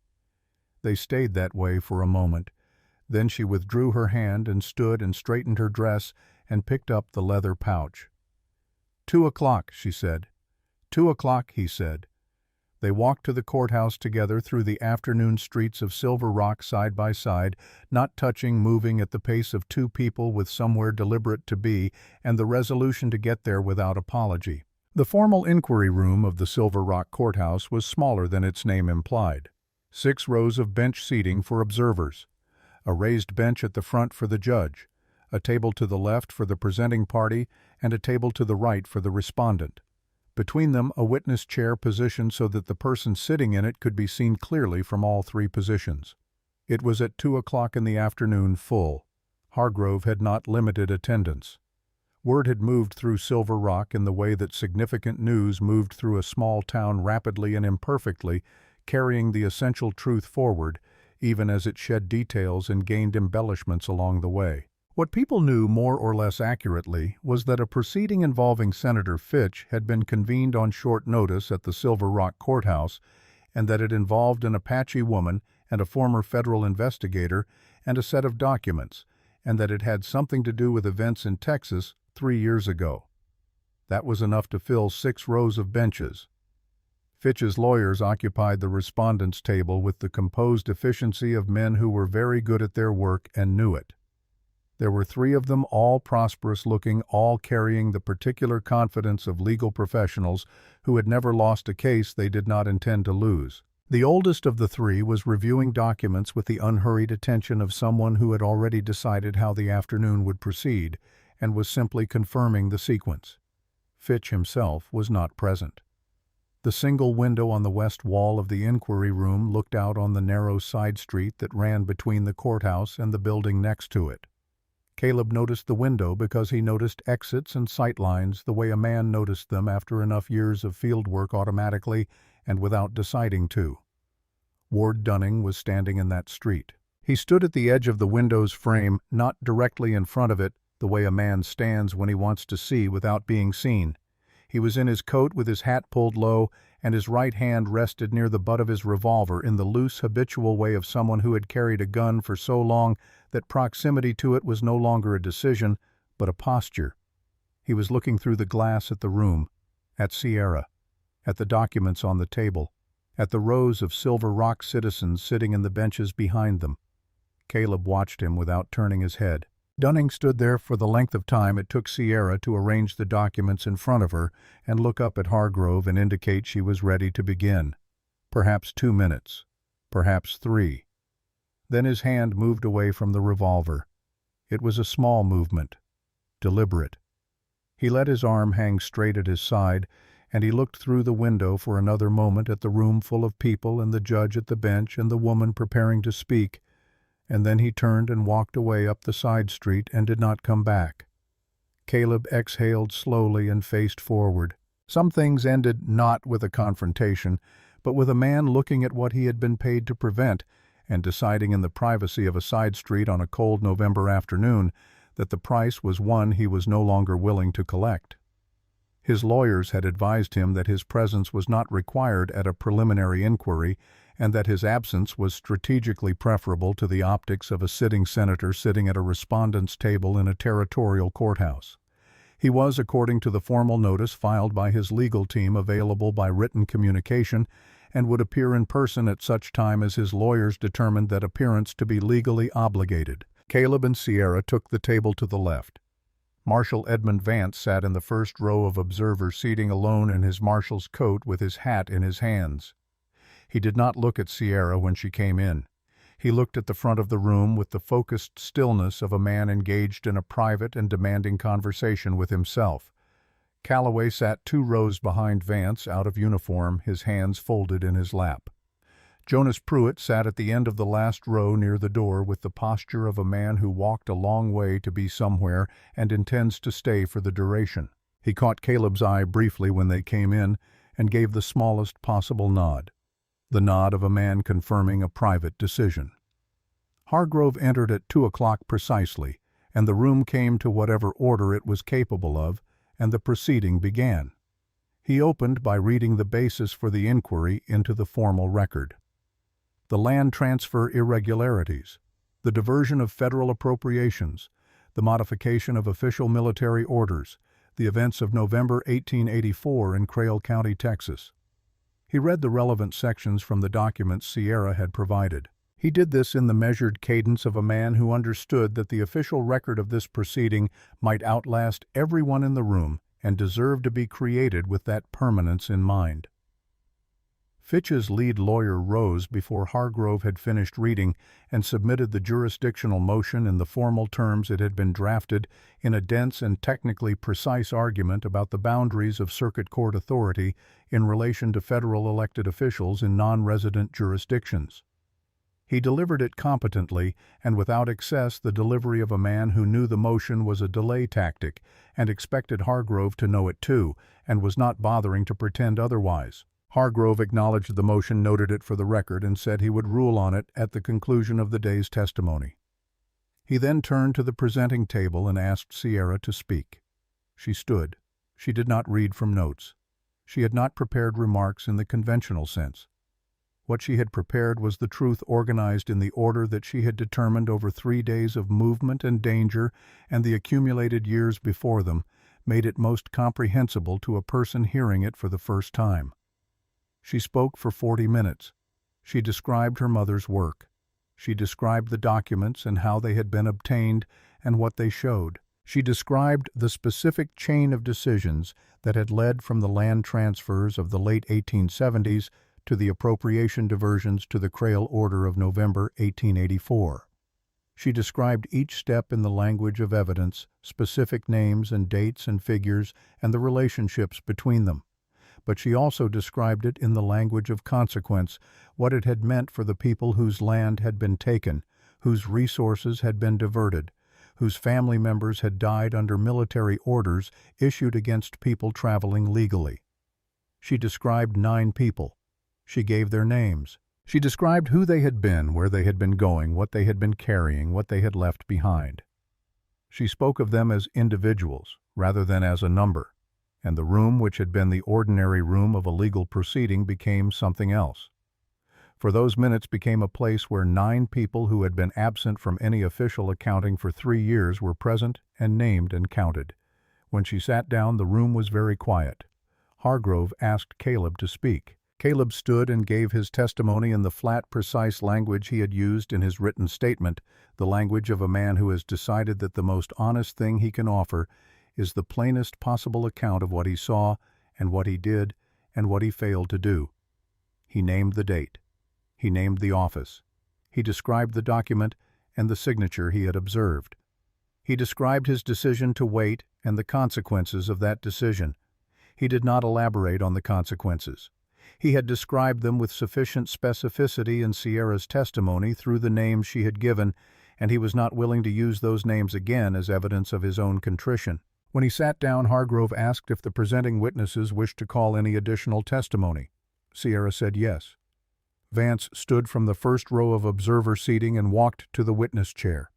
They stayed that way for a moment. Then she withdrew her hand and stood and straightened her dress and picked up the leather pouch. 2:00, she said. 2:00, he said. They walked to the courthouse together through the afternoon streets of Silver Rock side by side, not touching, moving at the pace of two people with somewhere deliberate to be and the resolution to get there without apology. The formal inquiry room of the Silver Rock courthouse was smaller than its name implied. 6 rows of bench seating for observers. A raised bench at the front for the judge, a table to the left for the presenting party, and a table to the right for the respondent. Between them, a witness chair positioned so that the person sitting in it could be seen clearly from all 3 positions. It was at 2:00 in the afternoon, full. Hargrove had not limited attendance. Word had moved through Silver Rock in the way that significant news moved through a small town rapidly and imperfectly, carrying the essential truth forward, even as it shed details and gained embellishments along the way. What people knew more or less accurately was that a proceeding involving Senator Fitch had been convened on short notice at the Silver Rock courthouse, and that it involved an Apache woman and a former federal investigator and a set of documents, and that it had something to do with events in Texas 3 years ago. That was enough to fill 6 rows of benches. Fitch's lawyers occupied the respondents' table with the composed efficiency of men who were very good at their work and knew it. There were 3 of them, all prosperous-looking, all carrying the particular confidence of legal professionals who had never lost a case they did not intend to lose. The oldest of the 3 was reviewing documents with the unhurried attention of someone who had already decided how the afternoon would proceed and was simply confirming the sequence. Fitch himself was not present. The single window on the west wall of the inquiry room looked out on the narrow side street that ran between the courthouse and the building next to it. Caleb noticed the window because he noticed exits and sight lines the way a man noticed them after enough years of field work automatically and without deciding to. Ward Dunning was standing in that street. He stood at the edge of the window's frame, not directly in front of it, the way a man stands when he wants to see without being seen. He was in his coat with his hat pulled low, and his right hand rested near the butt of his revolver in the loose, habitual way of someone who had carried a gun for so long that proximity to it was no longer a decision, but a posture. He was looking through the glass at the room, at Sierra, at the documents on the table, at the rows of Silver Rock citizens sitting in the benches behind them. Caleb watched him without turning his head. Dunning stood there for the length of time it took Sierra to arrange the documents in front of her and look up at Hargrove and indicate she was ready to begin. Perhaps 2 minutes. Perhaps 3. Then his hand moved away from the revolver. It was a small movement, deliberate. He let his arm hang straight at his side, and he looked through the window for another moment at the room full of people and the judge at the bench and the woman preparing to speak, and then he turned and walked away up the side street and did not come back. Caleb exhaled slowly and faced forward. Some things ended not with a confrontation, but with a man looking at what he had been paid to prevent and deciding in the privacy of a side street on a cold November afternoon that the price was one he was no longer willing to collect. His lawyers had advised him that his presence was not required at a preliminary inquiry and that his absence was strategically preferable to the optics of a sitting senator sitting at a respondent's table in a territorial courthouse. He was, according to the formal notice filed by his legal team, available by written communication and would appear in person at such time as his lawyers determined that appearance to be legally obligated. Caleb and Sierra took the table to the left. Marshal Edmund Vance sat in the first row of observers, seating alone in his marshal's coat with his hat in his hands. He did not look at Sierra when she came in. He looked at the front of the room with the focused stillness of a man engaged in a private and demanding conversation with himself. Calloway sat 2 rows behind Vance, out of uniform, his hands folded in his lap. Jonas Pruitt sat at the end of the last row near the door with the posture of a man who walked a long way to be somewhere and intends to stay for the duration. He caught Caleb's eye briefly when they came in and gave the smallest possible nod, the nod of a man confirming a private decision. Hargrove entered at 2 o'clock precisely, and the room came to whatever order it was capable of, and the proceeding began. He opened by reading the basis for the inquiry into the formal record. The land transfer irregularities, the diversion of federal appropriations, the modification of official military orders, the events of November 1884 in Creel County, Texas. He read the relevant sections from the documents Sierra had provided. He did this in the measured cadence of a man who understood that the official record of this proceeding might outlast everyone in the room and deserved to be created with that permanence in mind. Fitch's lead lawyer rose before Hargrove had finished reading and submitted the jurisdictional motion in the formal terms it had been drafted, in a dense and technically precise argument about the boundaries of circuit court authority in relation to federal elected officials in non-resident jurisdictions. He delivered it competently and without excess, the delivery of a man who knew the motion was a delay tactic and expected Hargrove to know it too, and was not bothering to pretend otherwise. Hargrove acknowledged the motion, noted it for the record, and said he would rule on it at the conclusion of the day's testimony. He then turned to the presenting table and asked Sierra to speak. She stood. She did not read from notes. She had not prepared remarks in the conventional sense. What she had prepared was the truth organized in the order that she had determined over 3 days of movement and danger, and the accumulated years before them made it most comprehensible to a person hearing it for the first time. She spoke for 40 minutes. She described her mother's work. She described the documents and how they had been obtained and what they showed. She described the specific chain of decisions that had led from the land transfers of the late 1870s to the appropriation diversions to the Creel Order of November 1884. She described each step in the language of evidence, specific names and dates and figures, and the relationships between them. But she also described it in the language of consequence, what it had meant for the people whose land had been taken, whose resources had been diverted, whose family members had died under military orders issued against people traveling legally. She described 9 people. She gave their names. She described who they had been, where they had been going, what they had been carrying, what they had left behind. She spoke of them as individuals, rather than as a number, and the room which had been the ordinary room of a legal proceeding became something else. For those minutes became a place where 9 people who had been absent from any official accounting for 3 years were present and named and counted. When she sat down, the room was very quiet. Hargrove asked Caleb to speak. Caleb stood and gave his testimony in the flat, precise language he had used in his written statement, the language of a man who has decided that the most honest thing he can offer is the plainest possible account of what he saw and what he did and what he failed to do. He named the date. He named the office. He described the document and the signature he had observed. He described his decision to wait and the consequences of that decision. He did not elaborate on the consequences. He had described them with sufficient specificity in Sierra's testimony through the names she had given, and he was not willing to use those names again as evidence of his own contrition. When he sat down, Hargrove asked if the presenting witnesses wished to call any additional testimony. Sierra said yes. Vance stood from the first row of observer seating and walked to the witness chair.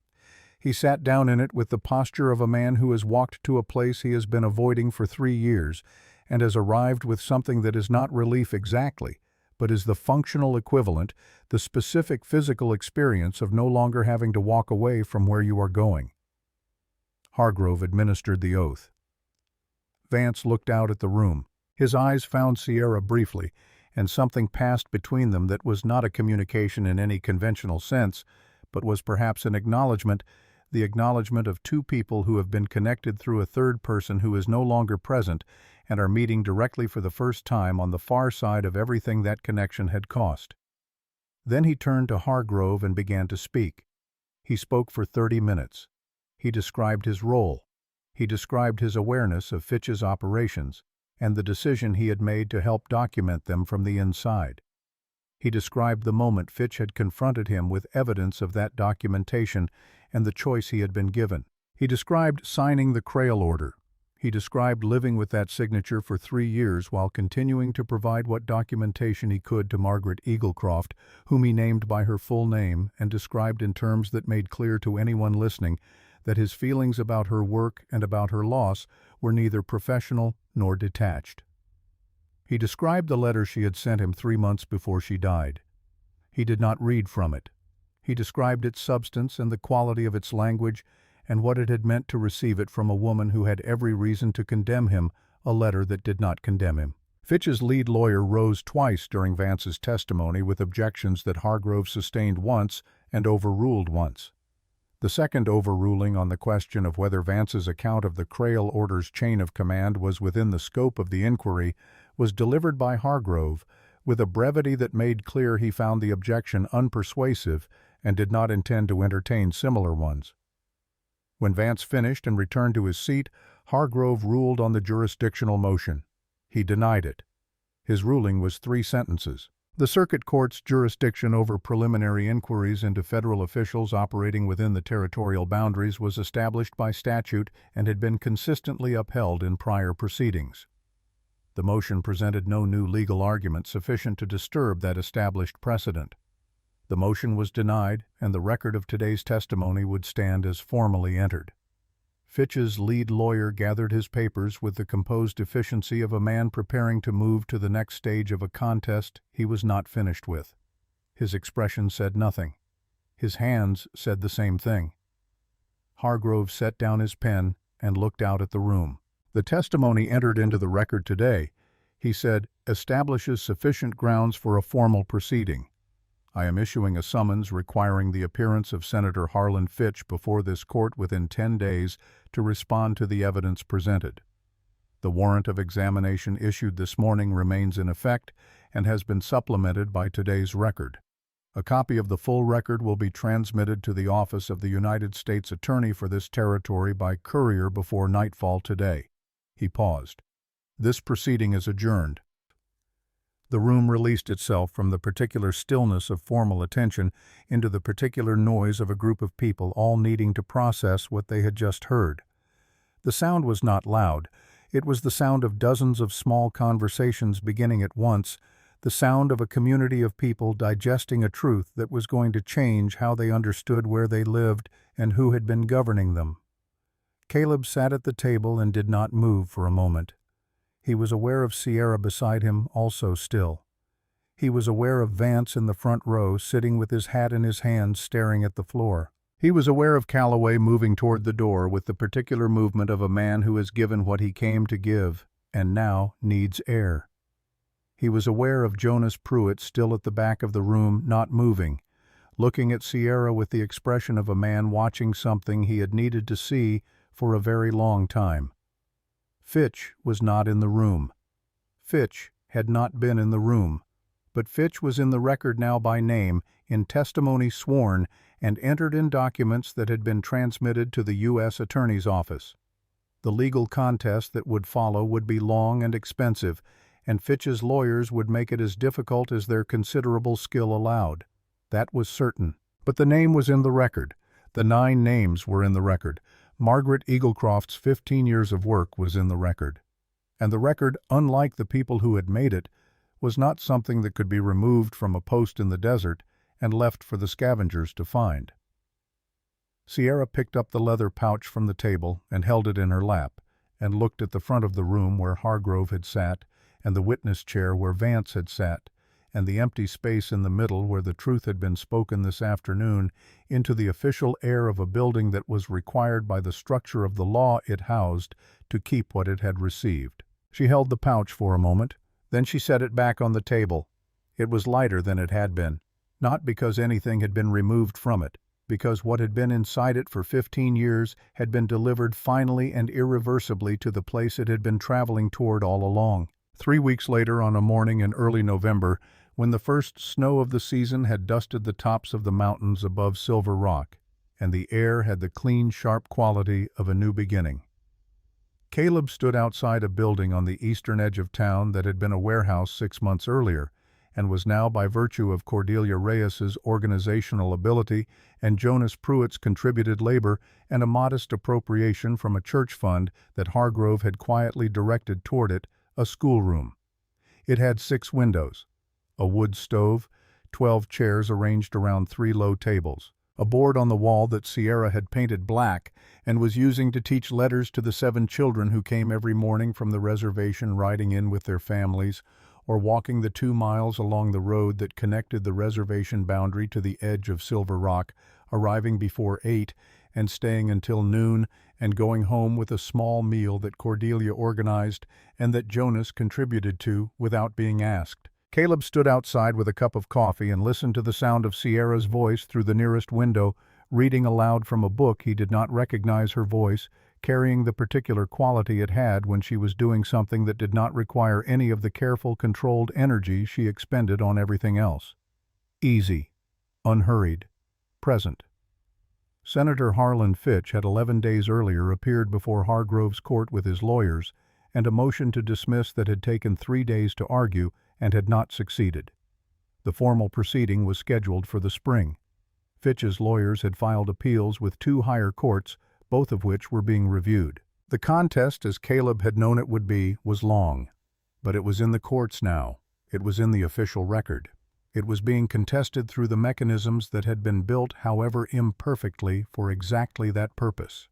He sat down in it with the posture of a man who has walked to a place he has been avoiding for 3 years and has arrived with something that is not relief exactly, but is the functional equivalent, the specific physical experience of no longer having to walk away from where you are going. Hargrove administered the oath. Vance looked out at the room. His eyes found Sierra briefly, and something passed between them that was not a communication in any conventional sense, but was perhaps an acknowledgement, the acknowledgement of two people who have been connected through a third person who is no longer present and are meeting directly for the first time on the far side of everything that connection had cost. Then he turned to Hargrove and began to speak. He spoke for 30 minutes. He described his role. He described his awareness of Fitch's operations and the decision he had made to help document them from the inside. He described the moment Fitch had confronted him with evidence of that documentation and the choice he had been given. He described signing the Crail order. He described living with that signature for 3 years while continuing to provide what documentation he could to Margaret Eaglecroft, whom he named by her full name and described in terms that made clear to anyone listening that his feelings about her work and about her loss were neither professional nor detached. He described the letter she had sent him 3 months before she died. He did not read from it. He described its substance and the quality of its language and what it had meant to receive it from a woman who had every reason to condemn him, a letter that did not condemn him. Fitch's lead lawyer rose twice during Vance's testimony with objections that Hargrove sustained once and overruled once. The second overruling on the question of whether Vance's account of the Crail order's chain of command was within the scope of the inquiry was delivered by Hargrove with a brevity that made clear he found the objection unpersuasive and did not intend to entertain similar ones. When Vance finished and returned to his seat, Hargrove ruled on the jurisdictional motion. He denied it. His ruling was 3 sentences. The Circuit Court's jurisdiction over preliminary inquiries into federal officials operating within the territorial boundaries was established by statute and had been consistently upheld in prior proceedings. The motion presented no new legal argument sufficient to disturb that established precedent. The motion was denied, and the record of today's testimony would stand as formally entered. Fitch's lead lawyer gathered his papers with the composed efficiency of a man preparing to move to the next stage of a contest he was not finished with. His expression said nothing. His hands said the same thing. Hargrove set down his pen and looked out at the room. The testimony entered into the record today, he said, establishes sufficient grounds for a formal proceeding. I am issuing a summons requiring the appearance of Senator Harlan Fitch before this court within 10 days to respond to the evidence presented. The warrant of examination issued this morning remains in effect and has been supplemented by today's record. A copy of the full record will be transmitted to the Office of the United States Attorney for this territory by courier before nightfall today. He paused. This proceeding is adjourned. The room released itself from the particular stillness of formal attention into the particular noise of a group of people all needing to process what they had just heard. The sound was not loud. It was the sound of dozens of small conversations beginning at once, the sound of a community of people digesting a truth that was going to change how they understood where they lived and who had been governing them. Caleb sat at the table and did not move for a moment. He was aware of Sierra beside him, also still. He was aware of Vance in the front row, sitting with his hat in his hand, staring at the floor. He was aware of Calloway moving toward the door with the particular movement of a man who has given what he came to give, and now needs air. He was aware of Jonas Pruitt still at the back of the room, not moving, looking at Sierra with the expression of a man watching something he had needed to see for a very long time. Fitch was not in the room. Fitch had not been in the room, but Fitch was in the record now by name, in testimony sworn, and entered in documents that had been transmitted to the U.S. Attorney's Office. The legal contest that would follow would be long and expensive, and Fitch's lawyers would make it as difficult as their considerable skill allowed. That was certain. But the name was in the record. The 9 names were in the record. Margaret Eaglecroft's 15 years of work was in the record. And the record, unlike the people who had made it, was not something that could be removed from a post in the desert and left for the scavengers to find. Sierra picked up the leather pouch from the table and held it in her lap, and looked at the front of the room where Hargrove had sat, and the witness chair where Vance had sat, and the empty space in the middle where the truth had been spoken this afternoon, into the official air of a building that was required by the structure of the law it housed to keep what it had received. She held the pouch for a moment, then she set it back on the table. It was lighter than it had been, not because anything had been removed from it, because what had been inside it for 15 years had been delivered finally and irreversibly to the place it had been traveling toward all along. 3 weeks later, on a morning in early November, when the first snow of the season had dusted the tops of the mountains above Silver Rock, and the air had the clean, sharp quality of a new beginning. Caleb stood outside a building on the eastern edge of town that had been a warehouse 6 months earlier, and was now, by virtue of Cordelia Reyes's organizational ability and Jonas Pruitt's contributed labor and a modest appropriation from a church fund that Hargrove had quietly directed toward it, a schoolroom. It had 6 windows, a wood stove, 12 chairs arranged around 3 low tables, a board on the wall that Sierra had painted black and was using to teach letters to the 7 children who came every morning from the reservation riding in with their families, or walking the 2 miles along the road that connected the reservation boundary to the edge of Silver Rock, arriving before 8 and staying until noon, and going home with a small meal that Cordelia organized and that Jonas contributed to without being asked. Caleb stood outside with a cup of coffee and listened to the sound of Sierra's voice through the nearest window, reading aloud from a book. He did not recognize her voice, carrying the particular quality it had when she was doing something that did not require any of the careful, controlled energy she expended on everything else. Easy, unhurried, present. Senator Harlan Fitch had 11 days earlier appeared before Hargrove's court with his lawyers, and a motion to dismiss that had taken 3 days to argue and had not succeeded. The formal proceeding was scheduled for the spring. Fitch's lawyers had filed appeals with 2 higher courts, both of which were being reviewed. The contest, as Caleb had known it would be, was long. But it was in the courts now. It was in the official record. It was being contested through the mechanisms that had been built, however imperfectly, for exactly that purpose.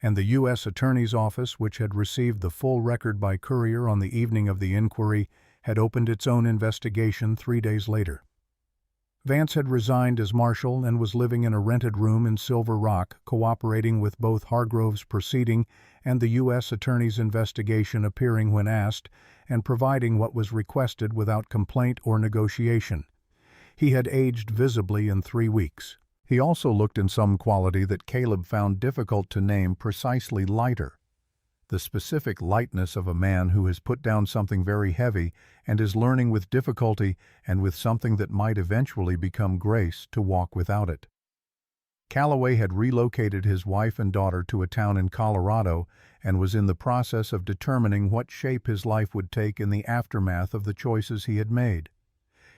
And the U.S. Attorney's Office, which had received the full record by courier on the evening of the inquiry, had opened its own investigation 3 days later. Vance had resigned as marshal and was living in a rented room in Silver Rock, cooperating with both Hargrove's proceeding and the U.S. Attorney's investigation, appearing when asked, and providing what was requested without complaint or negotiation. He had aged visibly in 3 weeks. He also looked in some quality that Caleb found difficult to name precisely lighter. The specific lightness of a man who has put down something very heavy and is learning with difficulty and with something that might eventually become grace to walk without it. Calloway had relocated his wife and daughter to a town in Colorado and was in the process of determining what shape his life would take in the aftermath of the choices he had made.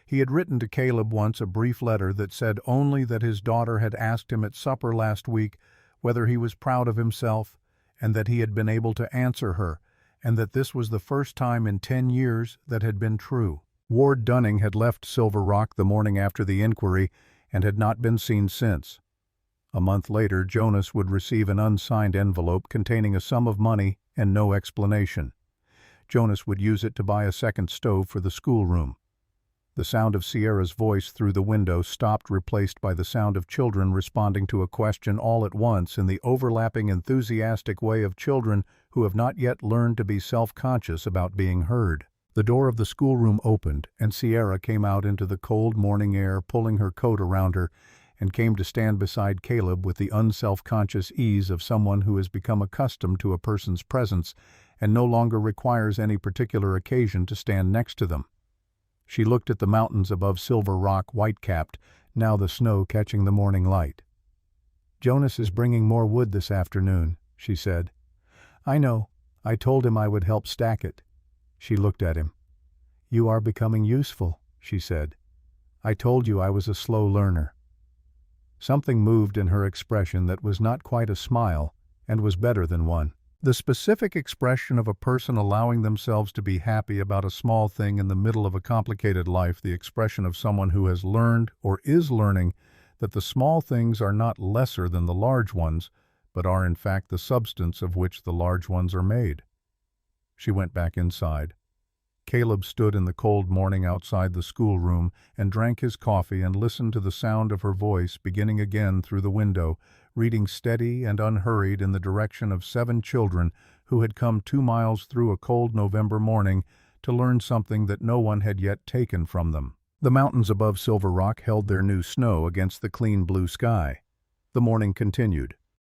He had written to Caleb once a brief letter that said only that his daughter had asked him at supper last week whether he was proud of himself, and that he had been able to answer her, and that this was the first time in 10 years that had been true. Ward Dunning had left Silver Rock the morning after the inquiry and had not been seen since. A month later, Jonas would receive an unsigned envelope containing a sum of money and no explanation. Jonas would use it to buy a second stove for the schoolroom. The sound of Sierra's voice through the window stopped, replaced by the sound of children responding to a question all at once in the overlapping, enthusiastic way of children who have not yet learned to be self-conscious about being heard. The door of the schoolroom opened, and Sierra came out into the cold morning air, pulling her coat around her, and came to stand beside Caleb with the unself-conscious ease of someone who has become accustomed to a person's presence and no longer requires any particular occasion to stand next to them. She looked at the mountains above Silver Rock, white-capped, now the snow catching the morning light. "Jonas is bringing more wood this afternoon," she said. "I know. I told him I would help stack it." She looked at him. "You are becoming useful," she said. "I told you I was a slow learner." Something moved in her expression that was not quite a smile, and was better than one. The specific expression of a person allowing themselves to be happy about a small thing in the middle of a complicated life, the expression of someone who has learned or is learning that the small things are not lesser than the large ones, but are in fact the substance of which the large ones are made. She went back inside. Caleb stood in the cold morning outside the schoolroom and drank his coffee and listened to the sound of her voice beginning again through the window, reading steady and unhurried in the direction of 7 children who had come 2 miles through a cold November morning to learn something that no one had yet taken from them. The mountains above Silver Rock held their new snow against the clean blue sky. The morning continued.